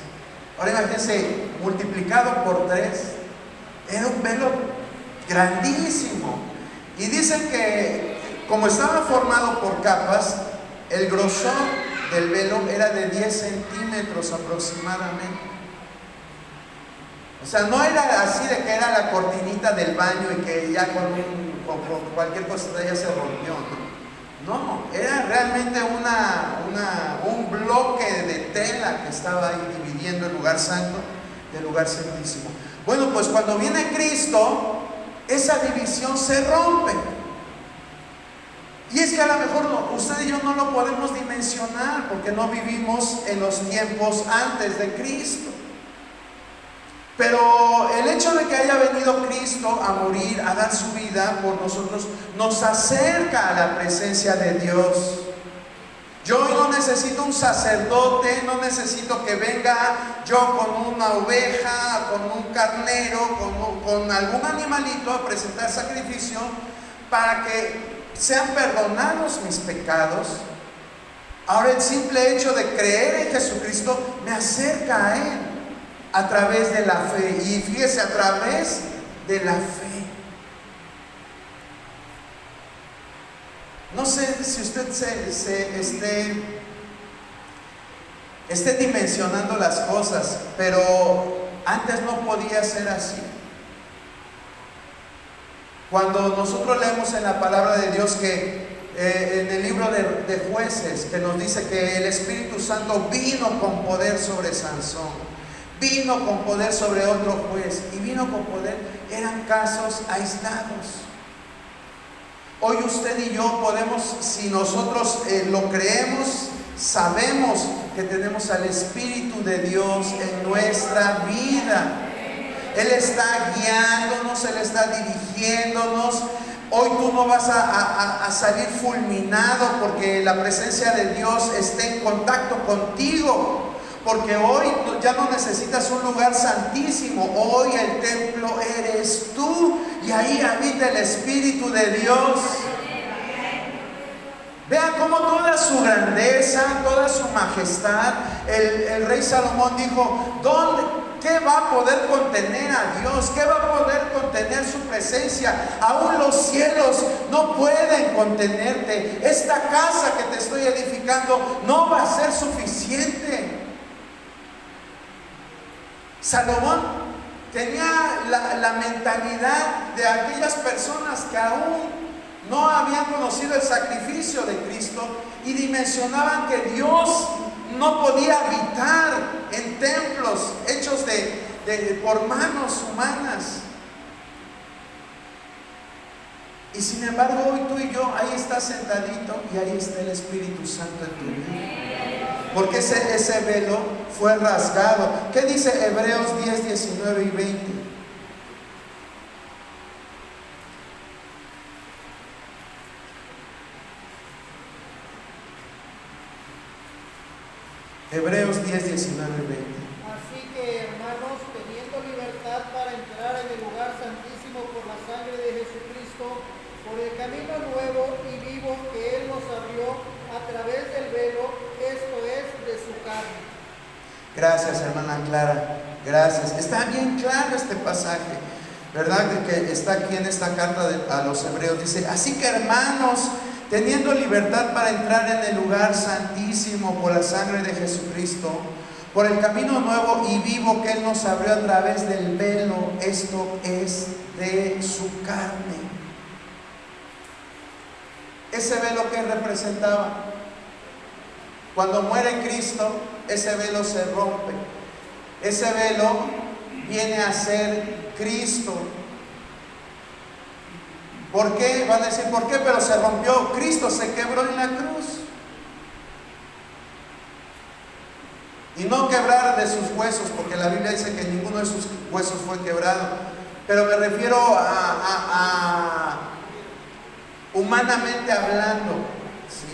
[SPEAKER 1] Ahora imagínense, multiplicado por 3, era un velo grandísimo. Y dicen que como estaba formado por capas, el grosor del velo era de 10 centímetros aproximadamente. O sea, no era así de que era la cortinita del baño y que ya con cualquier cosita ya se rompió, no, era realmente un bloque de tela que estaba ahí dividiendo el lugar santo del lugar santísimo. Bueno, pues cuando viene Cristo, esa división se rompe. Y es que a lo mejor usted y yo no lo podemos dimensionar porque no vivimos en los tiempos antes de Cristo. Pero el hecho de que haya venido Cristo a morir, a dar su vida por nosotros, nos acerca a la presencia de Dios. Yo hoy no necesito un sacerdote, no necesito que venga yo con una oveja, con un carnero, con algún animalito a presentar sacrificio para que sean perdonados mis pecados. Ahora el simple hecho de creer en Jesucristo me acerca a Él a través de la fe. Y fíjese, a través de la fe. No sé si usted esté dimensionando las cosas, pero antes no podía ser así. Cuando nosotros leemos en la palabra de Dios que en el libro de Jueces, que nos dice que el Espíritu Santo vino con poder sobre Sansón, vino con poder sobre otro juez y vino con poder, eran casos aislados. Hoy usted y yo podemos, si nosotros lo creemos, sabemos que tenemos al Espíritu de Dios en nuestra vida. Él está guiándonos, Él está dirigiéndonos. Hoy tú no vas a salir fulminado porque la presencia de Dios esté en contacto contigo. porque hoy ya no necesitas un lugar santísimo. Hoy el templo eres tú y ahí habita el Espíritu de Dios. Vean cómo toda su grandeza, toda su majestad, el rey Salomón dijo, ¿qué va a poder contener a Dios? ¿Qué va a poder contener su presencia? Aún los cielos no pueden contenerte. Esta casa que te estoy edificando no va a ser suficiente. Salomón tenía la mentalidad de aquellas personas que aún no habían conocido el sacrificio de Cristo y dimensionaban que Dios no podía habitar en templos hechos por manos humanas. Y sin embargo, hoy tú y yo, ahí estás sentadito y ahí está el Espíritu Santo en tu vida. Porque ese velo fue rasgado. ¿Qué dice Hebreos 10, 19 y 20? Hebreos 10, 19 y 20.
[SPEAKER 2] Así que, hermanos, teniendo libertad para entrar en el lugar santísimo por la sangre de Jesucristo, por el camino nuevo y vivo que Él nos abrió a través del velo, esto es, de su carne.
[SPEAKER 1] Gracias, hermana Clara. Gracias. Está bien claro este pasaje, ¿verdad? Que está aquí en esta carta a los Hebreos. Dice, así que, hermanos, teniendo libertad para entrar en el lugar santísimo por la sangre de Jesucristo, por el camino nuevo y vivo que Él nos abrió a través del velo, esto es, de su carne. Ese velo que representaba, cuando muere Cristo, ese velo se rompe. Ese velo viene a ser Cristo. ¿Por qué? Van a decir, ¿por qué? Pero se rompió. Cristo se quebró en la cruz. Y no quebrar de sus huesos, porque la Biblia dice que ninguno de sus huesos fue quebrado. Pero me refiero a humanamente hablando, ¿sí?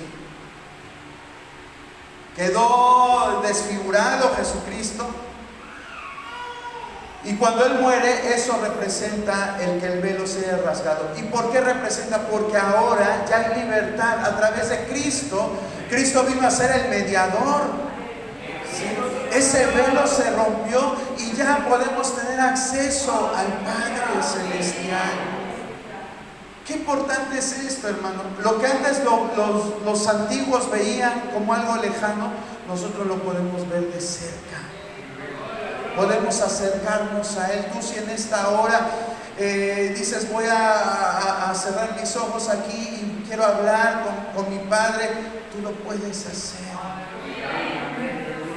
[SPEAKER 1] Quedó desfigurado Jesucristo. Y cuando Él muere, eso representa el que el velo sea rasgado. ¿Y por qué representa? Porque ahora ya hay libertad a través de Cristo. Cristo vino a ser el mediador. ¿Sí? Ese velo se rompió y ya podemos tener acceso al Padre Celestial. Qué importante es esto, hermano. Lo que antes los antiguos veían como algo lejano, nosotros lo podemos ver de cerca. Podemos acercarnos a Él. Tú, si en esta hora dices, voy a cerrar mis ojos aquí y quiero hablar con mi Padre, tú lo puedes hacer.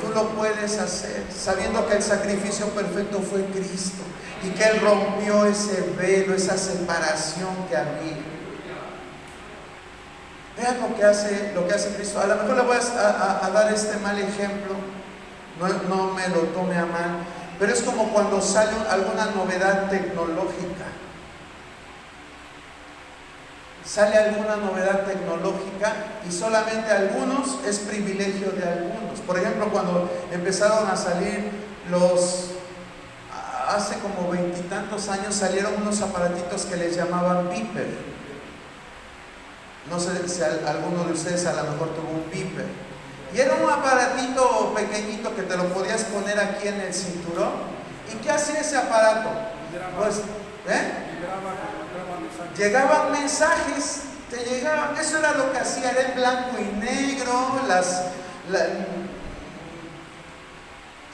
[SPEAKER 1] Tú lo puedes hacer, sabiendo que el sacrificio perfecto fue Cristo y que Él rompió ese velo, esa separación que había. Vean lo que hace Cristo. A lo mejor le voy a dar este mal ejemplo, no me lo tome a mal, pero es como cuando sale alguna novedad tecnológica. Sale alguna novedad tecnológica y solamente algunos es privilegio de algunos. Por ejemplo, cuando empezaron a salir hace como 20 y tantos años, salieron unos aparatitos que les llamaban beeper. No sé si alguno de ustedes a lo mejor tuvo un beeper. Y era un aparatito pequeñito que te lo podías poner aquí en el cinturón. ¿Y qué hacía ese aparato? Pues, llegaban mensajes, eso era lo que hacía, era en blanco y negro,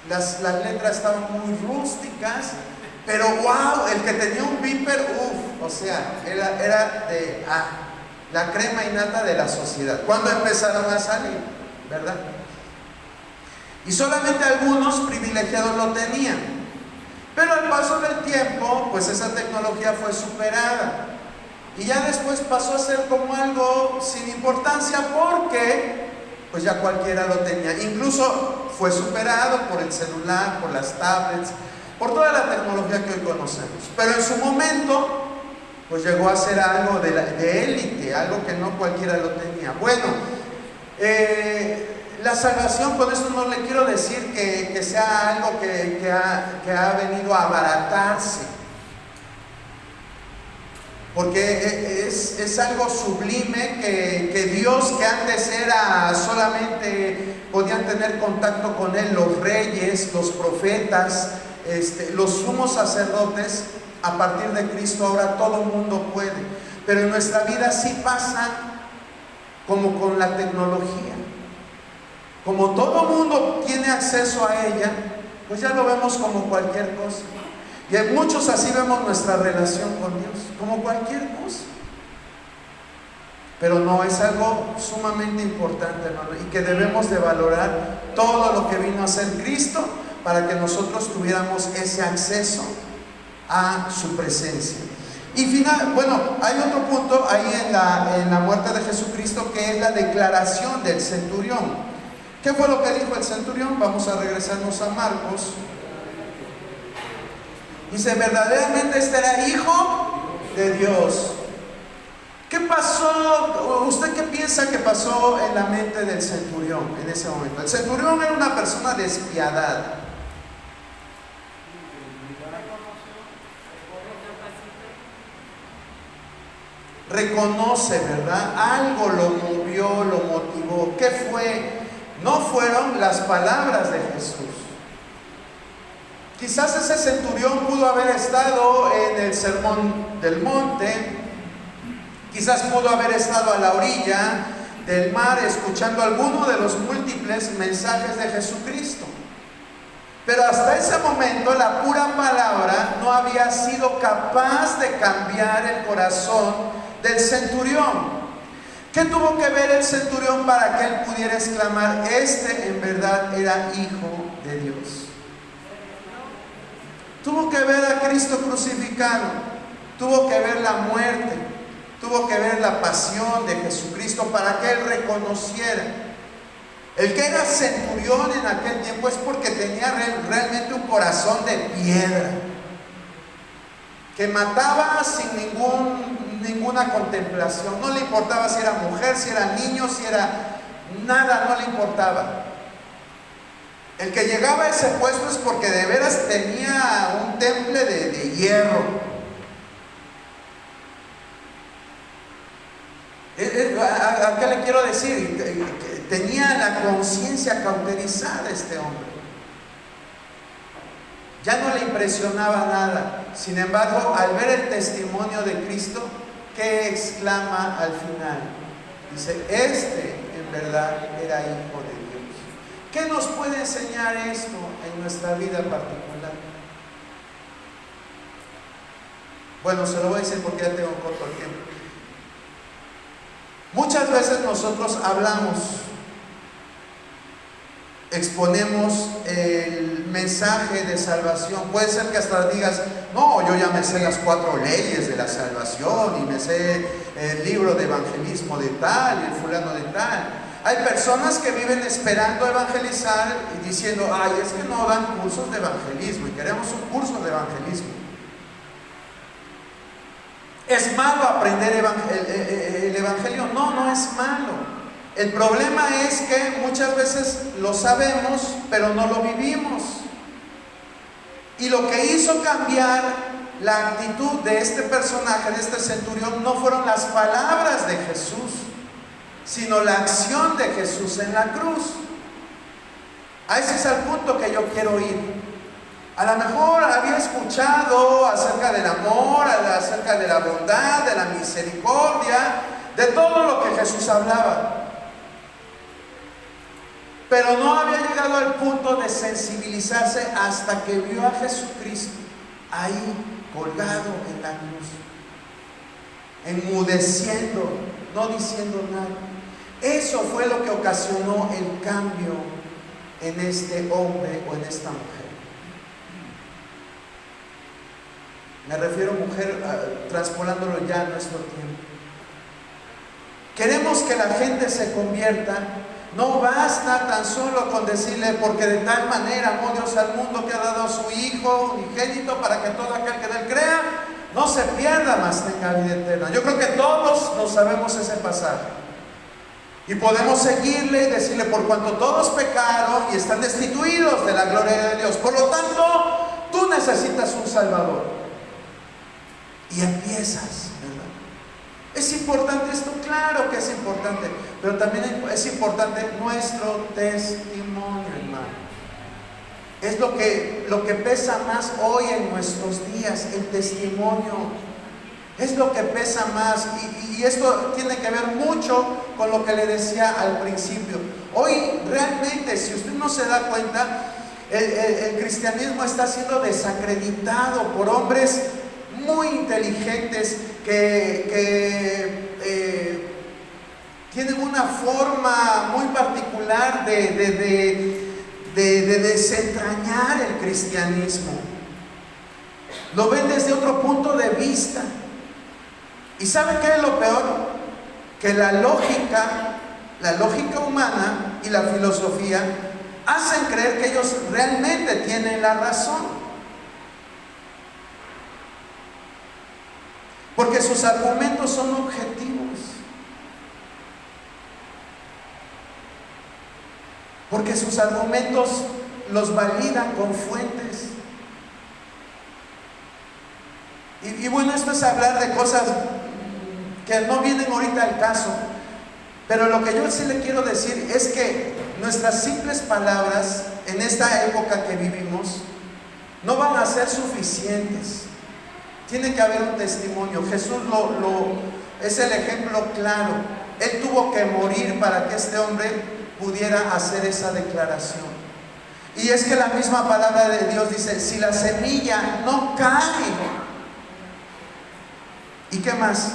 [SPEAKER 1] las letras estaban muy rústicas, pero wow, el que tenía un beeper, o sea, era de la crema innata de la sociedad. ¿Cuándo empezaron a salir? ¿Verdad? Y solamente algunos privilegiados lo tenían. Pero al paso del tiempo, pues esa tecnología fue superada. Y ya después pasó a ser como algo sin importancia porque pues ya cualquiera lo tenía. Incluso fue superado por el celular, por las tablets, por toda la tecnología que hoy conocemos. Pero en su momento, pues llegó a ser algo de élite, algo que no cualquiera lo tenía. Bueno, La salvación, con esto no le quiero decir que sea algo que ha venido a abaratarse, porque es algo sublime que Dios, que antes era solamente, podían tener contacto con Él los reyes, los profetas, los sumos sacerdotes. A partir de Cristo ahora todo el mundo puede, pero en nuestra vida sí pasa como con la tecnología. Como todo mundo tiene acceso a ella, pues ya lo vemos como cualquier cosa. Y hay muchos así vemos nuestra relación con Dios, como cualquier cosa. Pero no, es algo sumamente importante, hermano, y que debemos de valorar todo lo que vino a hacer Cristo para que nosotros tuviéramos ese acceso a su presencia. Y hay otro punto ahí en la muerte de Jesucristo, que es la declaración del centurión. ¿Qué fue lo que dijo el centurión? Vamos a regresarnos a Marcos. Dice, verdaderamente este era hijo de Dios. ¿Qué pasó? ¿Usted qué piensa que pasó en la mente del centurión en ese momento? El centurión era una persona despiadada. Reconoce, ¿verdad? Algo lo movió, lo motivó. ¿Qué fue? No fueron las palabras de Jesús. Quizás ese centurión pudo haber estado en el sermón del monte, quizás pudo haber estado a la orilla del mar escuchando alguno de los múltiples mensajes de Jesucristo. Pero hasta ese momento la pura palabra no había sido capaz de cambiar el corazón del centurión. ¿Qué tuvo que ver el centurión para que él pudiera exclamar, este en verdad era hijo de Dios? Tuvo que ver a Cristo crucificado, tuvo que ver la muerte, tuvo que ver la pasión de Jesucristo para que él reconociera. El que era centurión en aquel tiempo es porque tenía realmente un corazón de piedra, que mataba sin ninguna contemplación. No le importaba si era mujer, si era niño, si era nada, no le importaba. El que llegaba a ese puesto es porque de veras tenía un temple de hierro. ¿A qué le quiero decir? Tenía la conciencia cauterizada este hombre. Ya no le impresionaba nada. Sin embargo, al ver el testimonio de Cristo, ¿qué exclama al final? Dice, este en verdad era hijo de Dios. ¿Qué nos puede enseñar esto en nuestra vida particular? Bueno, se lo voy a decir porque ya tengo corto tiempo. Muchas veces nosotros hablamos, exponemos el mensaje de salvación. Puede ser que hasta digas, no, yo ya me sé las 4 leyes de la salvación y me sé el libro de evangelismo de tal y el fulano de tal. Hay personas que viven esperando evangelizar y diciendo, ay, es que no dan cursos de evangelismo y queremos un curso de evangelismo. ¿Es malo aprender el evangelio? No, no es malo. El problema es que muchas veces lo sabemos, pero no lo vivimos. Y lo que hizo cambiar la actitud de este personaje, de este centurión, no fueron las palabras de Jesús, sino la acción de Jesús en la cruz. A ese es el punto que yo quiero ir. A lo mejor había escuchado acerca del amor, acerca de la bondad, de la misericordia, de todo lo que Jesús hablaba, pero no había llegado al punto de sensibilizarse hasta que vio a Jesucristo ahí colgado en la cruz, enmudeciendo, no diciendo nada. Eso fue lo que ocasionó el cambio en este hombre o en esta mujer. Me refiero a mujer, transpolándolo ya a nuestro tiempo. Queremos que la gente se convierta. No basta tan solo con decirle, porque de tal manera amó Dios al mundo que ha dado a su Hijo unigénito para que todo aquel que en él crea no se pierda, mas tenga vida eterna. Yo creo que todos nos sabemos ese pasaje. Y podemos seguirle y decirle: por cuanto todos pecaron y están destituidos de la gloria de Dios, por lo tanto, tú necesitas un Salvador. Y empiezas, ¿verdad? ¿Es importante esto? Claro que es importante, pero también es importante nuestro testimonio, hermano. Es lo que pesa más hoy en nuestros días, el testimonio. Es lo que pesa más, y esto tiene que ver mucho con lo que le decía al principio. Hoy realmente, si usted no se da cuenta, el cristianismo está siendo desacreditado por hombres muy inteligentes que tienen una forma muy particular de desentrañar el cristianismo. Lo ven desde otro punto de vista. ¿Y sabe qué es lo peor? Que la lógica humana y la filosofía hacen creer que ellos realmente tienen la razón, porque sus argumentos son objetivos, porque sus argumentos los validan con fuentes. Y bueno, esto es hablar de cosas que no vienen ahorita al caso, pero lo que yo sí le quiero decir es que nuestras simples palabras en esta época que vivimos no van a ser suficientes. Tiene que haber un testimonio. Jesús es el ejemplo claro. Él tuvo que morir para que este hombre pudiera hacer esa declaración. Y es que la misma palabra de Dios dice: si la semilla no cae, ¿y qué más?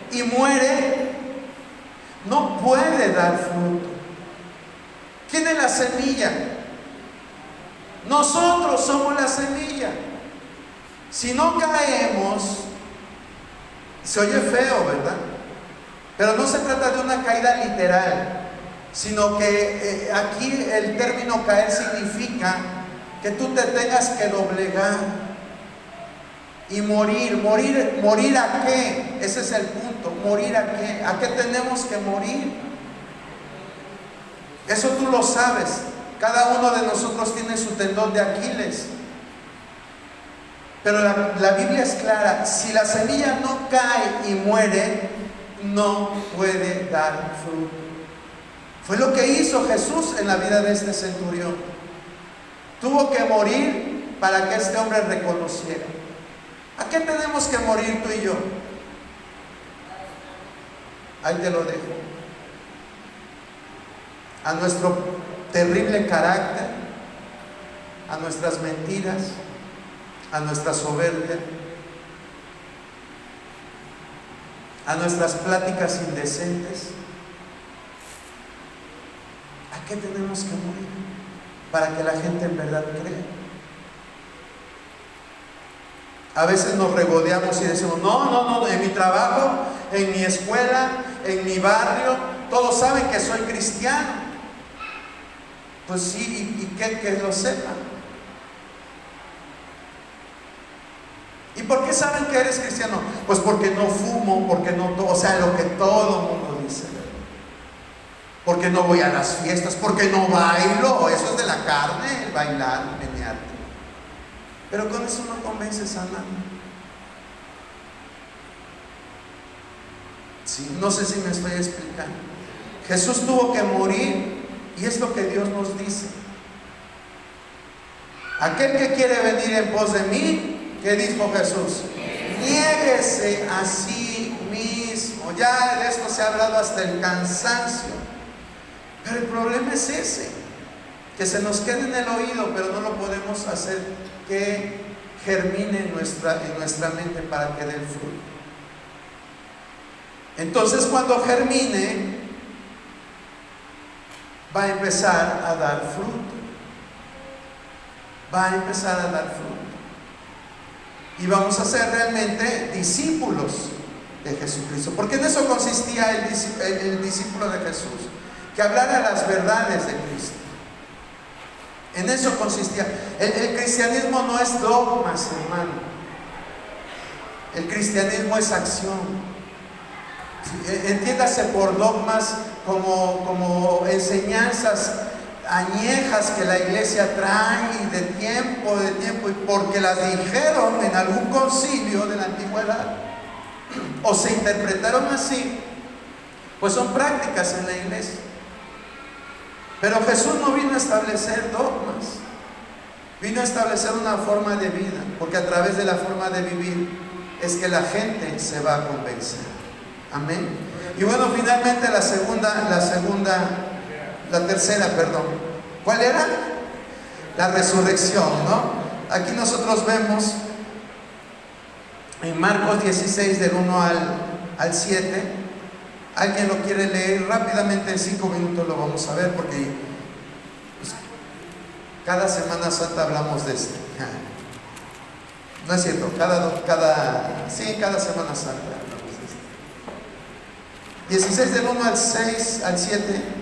[SPEAKER 1] Y muere, no puede dar fruto. ¿Quién es la semilla? Nosotros somos la semilla. Si no caemos, se oye feo, ¿verdad? Pero no se trata de una caída literal, sino que aquí el término caer significa que tú te tengas que doblegar y morir. ¿Morir a qué? Ese es el punto. ¿Morir a qué? ¿A qué tenemos que morir? Eso tú lo sabes. Cada uno de nosotros tiene su tendón de Aquiles. Pero la Biblia es clara: si la semilla no cae y muere, no puede dar fruto. Fue lo que hizo Jesús en la vida de este centurión. Tuvo que morir para que este hombre reconociera. ¿A qué tenemos que morir tú y yo? Ahí te lo dejo. A nuestro terrible carácter, a nuestras mentiras, a nuestra soberbia, a nuestras pláticas indecentes. ¿A qué tenemos que morir? Para que la gente en verdad crea. A veces nos regodeamos y decimos: no, en mi trabajo, en mi escuela, en mi barrio, todos saben que soy cristiano. Pues sí, ¿y qué? Que lo sepan. ¿Y por qué saben que eres cristiano? Pues porque no fumo, porque no, o sea, lo que todo el mundo dice, ¿verdad? Porque no voy a las fiestas, porque no bailo. Eso es de la carne, el bailar, menearte. Pero con eso no convences a nadie. Sí, no sé si me estoy explicando. Jesús tuvo que morir, y es lo que Dios nos dice: aquel que quiere venir en pos de mí, ¿qué dijo Jesús? Niéguese a sí mismo. Ya de esto se ha hablado hasta el cansancio, pero el problema es ese, que se nos quede en el oído, pero no lo podemos hacer que germine en nuestra mente para que dé el fruto. Entonces, cuando germine, va a empezar a dar fruto. Va a empezar a dar fruto. Y vamos a ser realmente discípulos de Jesucristo. Porque en eso consistía el discípulo de Jesús, que hablara las verdades de Cristo. En eso consistía. El cristianismo no es dogmas, hermano. El cristianismo es acción. Entiéndase por dogmas como enseñanzas añejas que la iglesia trae de tiempo, y porque las dijeron en algún concilio de la antigüedad o se interpretaron así, pues son prácticas en la iglesia. Pero Jesús no vino a establecer dogmas, vino a establecer una forma de vida, porque a través de la forma de vivir es que la gente se va a convencer. Amén. Y bueno, finalmente la tercera, ¿cuál era? La resurrección, ¿no? Aquí nosotros vemos en Marcos 16 del 1 al 7. ¿Alguien lo quiere leer? Rápidamente, en 5 minutos lo vamos a ver, porque pues, cada Semana Santa hablamos de esto. No es cierto, cada Semana Santa hablamos de esto. 16 del 1 al 6 al 7.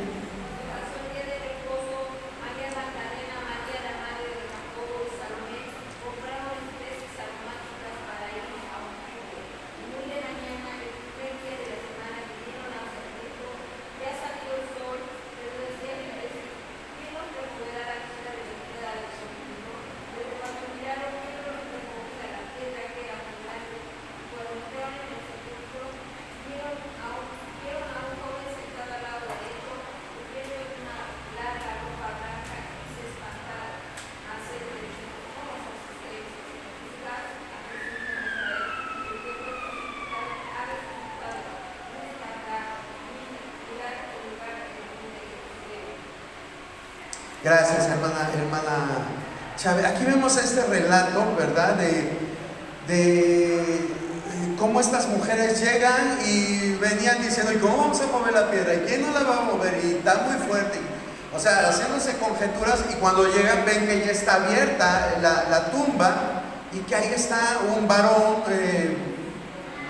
[SPEAKER 1] Gracias, hermana Chávez. Aquí vemos este relato, ¿verdad? De cómo estas mujeres llegan y venían diciendo, ¿y cómo vamos a mover la piedra? ¿Y quién no la va a mover? Y está muy fuerte. O sea, haciéndose conjeturas, y cuando llegan ven que ya está abierta la tumba y que ahí está un varón,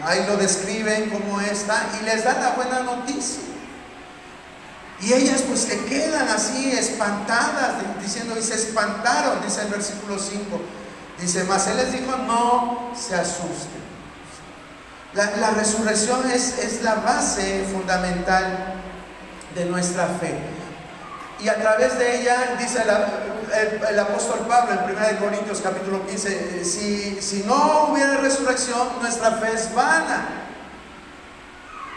[SPEAKER 1] ahí lo describen como está, y les dan la buena noticia. Y ellas pues se quedan así espantadas, diciendo, y se espantaron, dice el versículo 5. Dice, mas él les dijo, no se asusten. La resurrección es la base fundamental de nuestra fe. Y a través de ella, dice el apóstol Pablo en 1 Corintios capítulo 15, si no hubiera resurrección, nuestra fe es vana.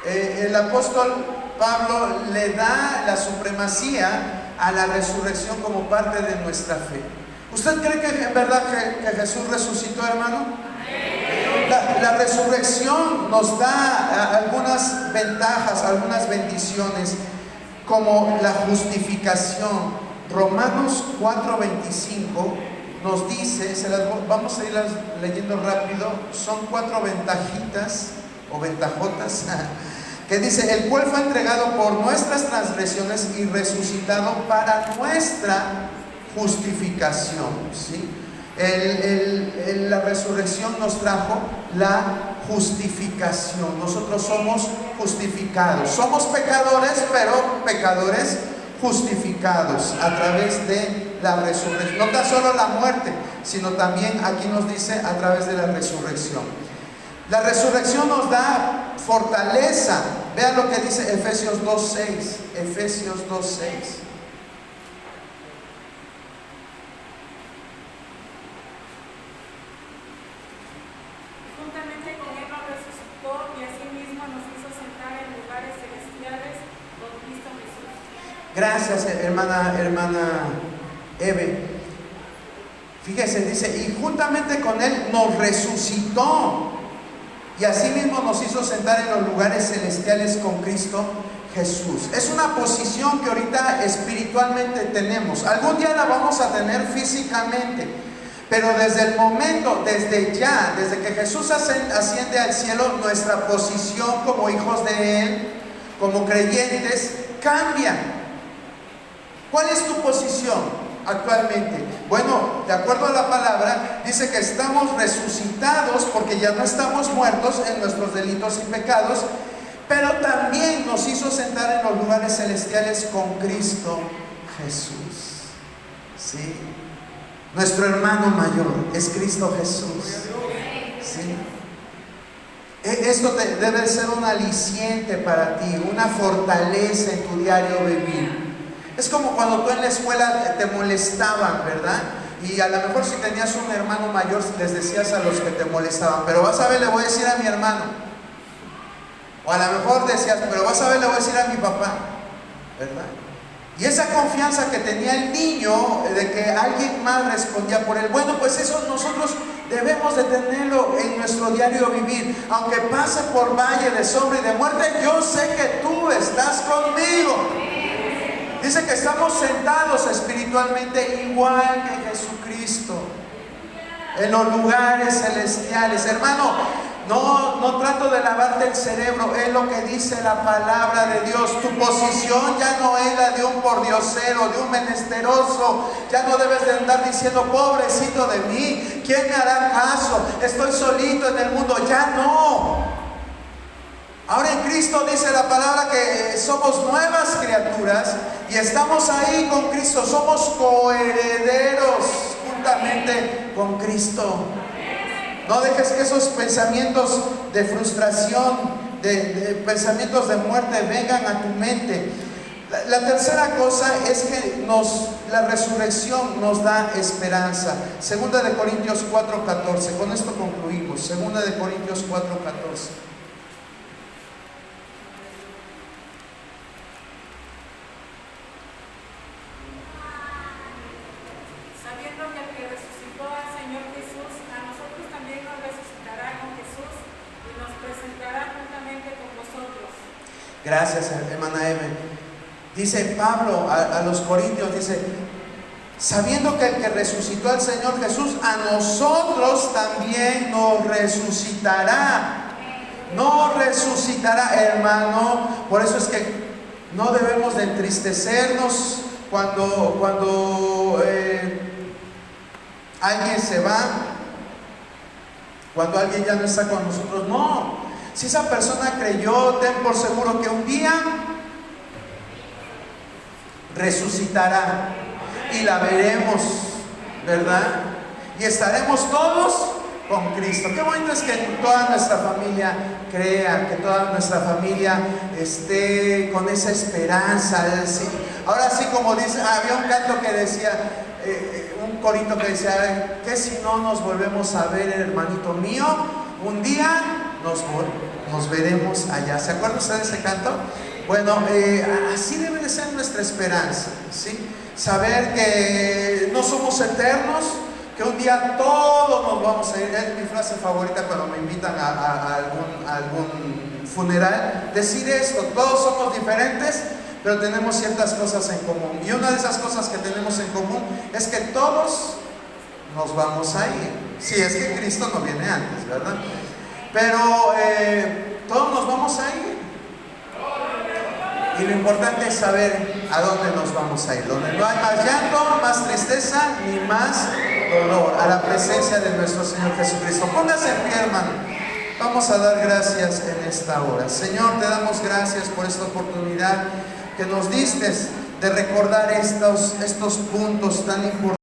[SPEAKER 1] El apóstol Pablo le da la supremacía a la resurrección como parte de nuestra fe. ¿Usted cree que en verdad que Jesús resucitó, hermano? La resurrección nos da algunas ventajas, algunas bendiciones, como la justificación. Romanos 4:25 nos dice, vamos a ir leyendo rápido, son 4 ventajitas o ventajotas, que dice, el cual fue entregado por nuestras transgresiones y resucitado para nuestra justificación, ¿sí? La resurrección nos trajo la justificación. Nosotros somos justificados. Somos pecadores, pero pecadores justificados a través de la resurrección. No tan solo la muerte, sino también aquí nos dice a través de la resurrección. La resurrección nos da fortaleza. Vean lo que dice Efesios 2:6. Efesios 2:6.
[SPEAKER 2] Juntamente con él nos resucitó y asimismo nos hizo sentar en lugares celestiales con Cristo Jesús.
[SPEAKER 1] Gracias, hermana Eve. Fíjese, dice, y juntamente con él nos resucitó y asimismo nos hizo sentar en los lugares celestiales con Cristo Jesús. Es una posición que ahorita espiritualmente tenemos. Algún día la vamos a tener físicamente, pero desde el momento, desde que Jesús asciende al cielo, nuestra posición como hijos de Él, como creyentes, cambia. ¿Cuál es tu posición actualmente? Bueno, de acuerdo a la palabra, dice que estamos resucitados porque ya no estamos muertos en nuestros delitos y pecados, pero también nos hizo sentar en los lugares celestiales con Cristo Jesús. ¿Sí? Nuestro hermano mayor es Cristo Jesús. ¿Sí? Esto debe ser un aliciente para ti, una fortaleza en tu diario vivir. Es como cuando tú en la escuela te molestaban, ¿verdad? Y a lo mejor si tenías un hermano mayor les decías a los que te molestaban, pero vas a ver, le voy a decir a mi hermano. O a lo mejor decías, pero vas a ver, le voy a decir a mi papá, ¿verdad? Y esa confianza que tenía el niño de que alguien más respondía por él, bueno, pues eso nosotros debemos de tenerlo en nuestro diario vivir. Aunque pase por valle de sombra y de muerte, yo sé que tú estás conmigo. Dice que estamos sentados espiritualmente igual que Jesucristo en los lugares celestiales. Hermano, no trato de lavarte el cerebro, es lo que dice la palabra de Dios. Tu posición ya no es la de un pordiosero, de un menesteroso. Ya no debes de andar diciendo, pobrecito de mí, ¿quién me hará caso? Estoy solito en el mundo. Ya no. Ahora en Cristo dice la palabra que somos nuevas criaturas y estamos ahí con Cristo. Somos coherederos juntamente con Cristo. No dejes que esos pensamientos de frustración, de pensamientos de muerte vengan a tu mente. La tercera cosa es que la resurrección nos da esperanza. Segunda de Corintios 4:14. Con esto concluimos. Segunda de Corintios 4:14. Gracias, hermana Eve. Dice Pablo a los Corintios, dice, sabiendo que el que resucitó al Señor Jesús, a nosotros también nos resucitará. Nos resucitará, hermano. Por eso es que no debemos de entristecernos cuando alguien se va, cuando alguien ya no está con nosotros. No. Si esa persona creyó, ten por seguro que un día resucitará y la veremos, ¿verdad? Y estaremos todos con Cristo. Qué bonito es que toda nuestra familia crea, que toda nuestra familia esté con esa esperanza. Ahora sí, como dice, había un canto que decía, un corito que decía, que si no nos volvemos a ver, hermanito mío, un día nos veremos allá. ¿Se acuerdan ustedes de ese canto? Bueno, así debe de ser nuestra esperanza, ¿sí? Saber que no somos eternos, que un día todos nos vamos a ir. Es mi frase favorita cuando me invitan a algún funeral, decir esto: todos somos diferentes, pero tenemos ciertas cosas en común. Y una de esas cosas que tenemos en común es que todos nos vamos a ir. Si es que Cristo no viene antes, ¿verdad? Pero todos nos vamos a ir. Y lo importante es saber a dónde nos vamos a ir. Donde no hay más llanto, más tristeza, ni más dolor. A la presencia de nuestro Señor Jesucristo. Póngase en pie, hermano. Vamos a dar gracias en esta hora. Señor, te damos gracias por esta oportunidad que nos diste de recordar estos puntos tan importantes.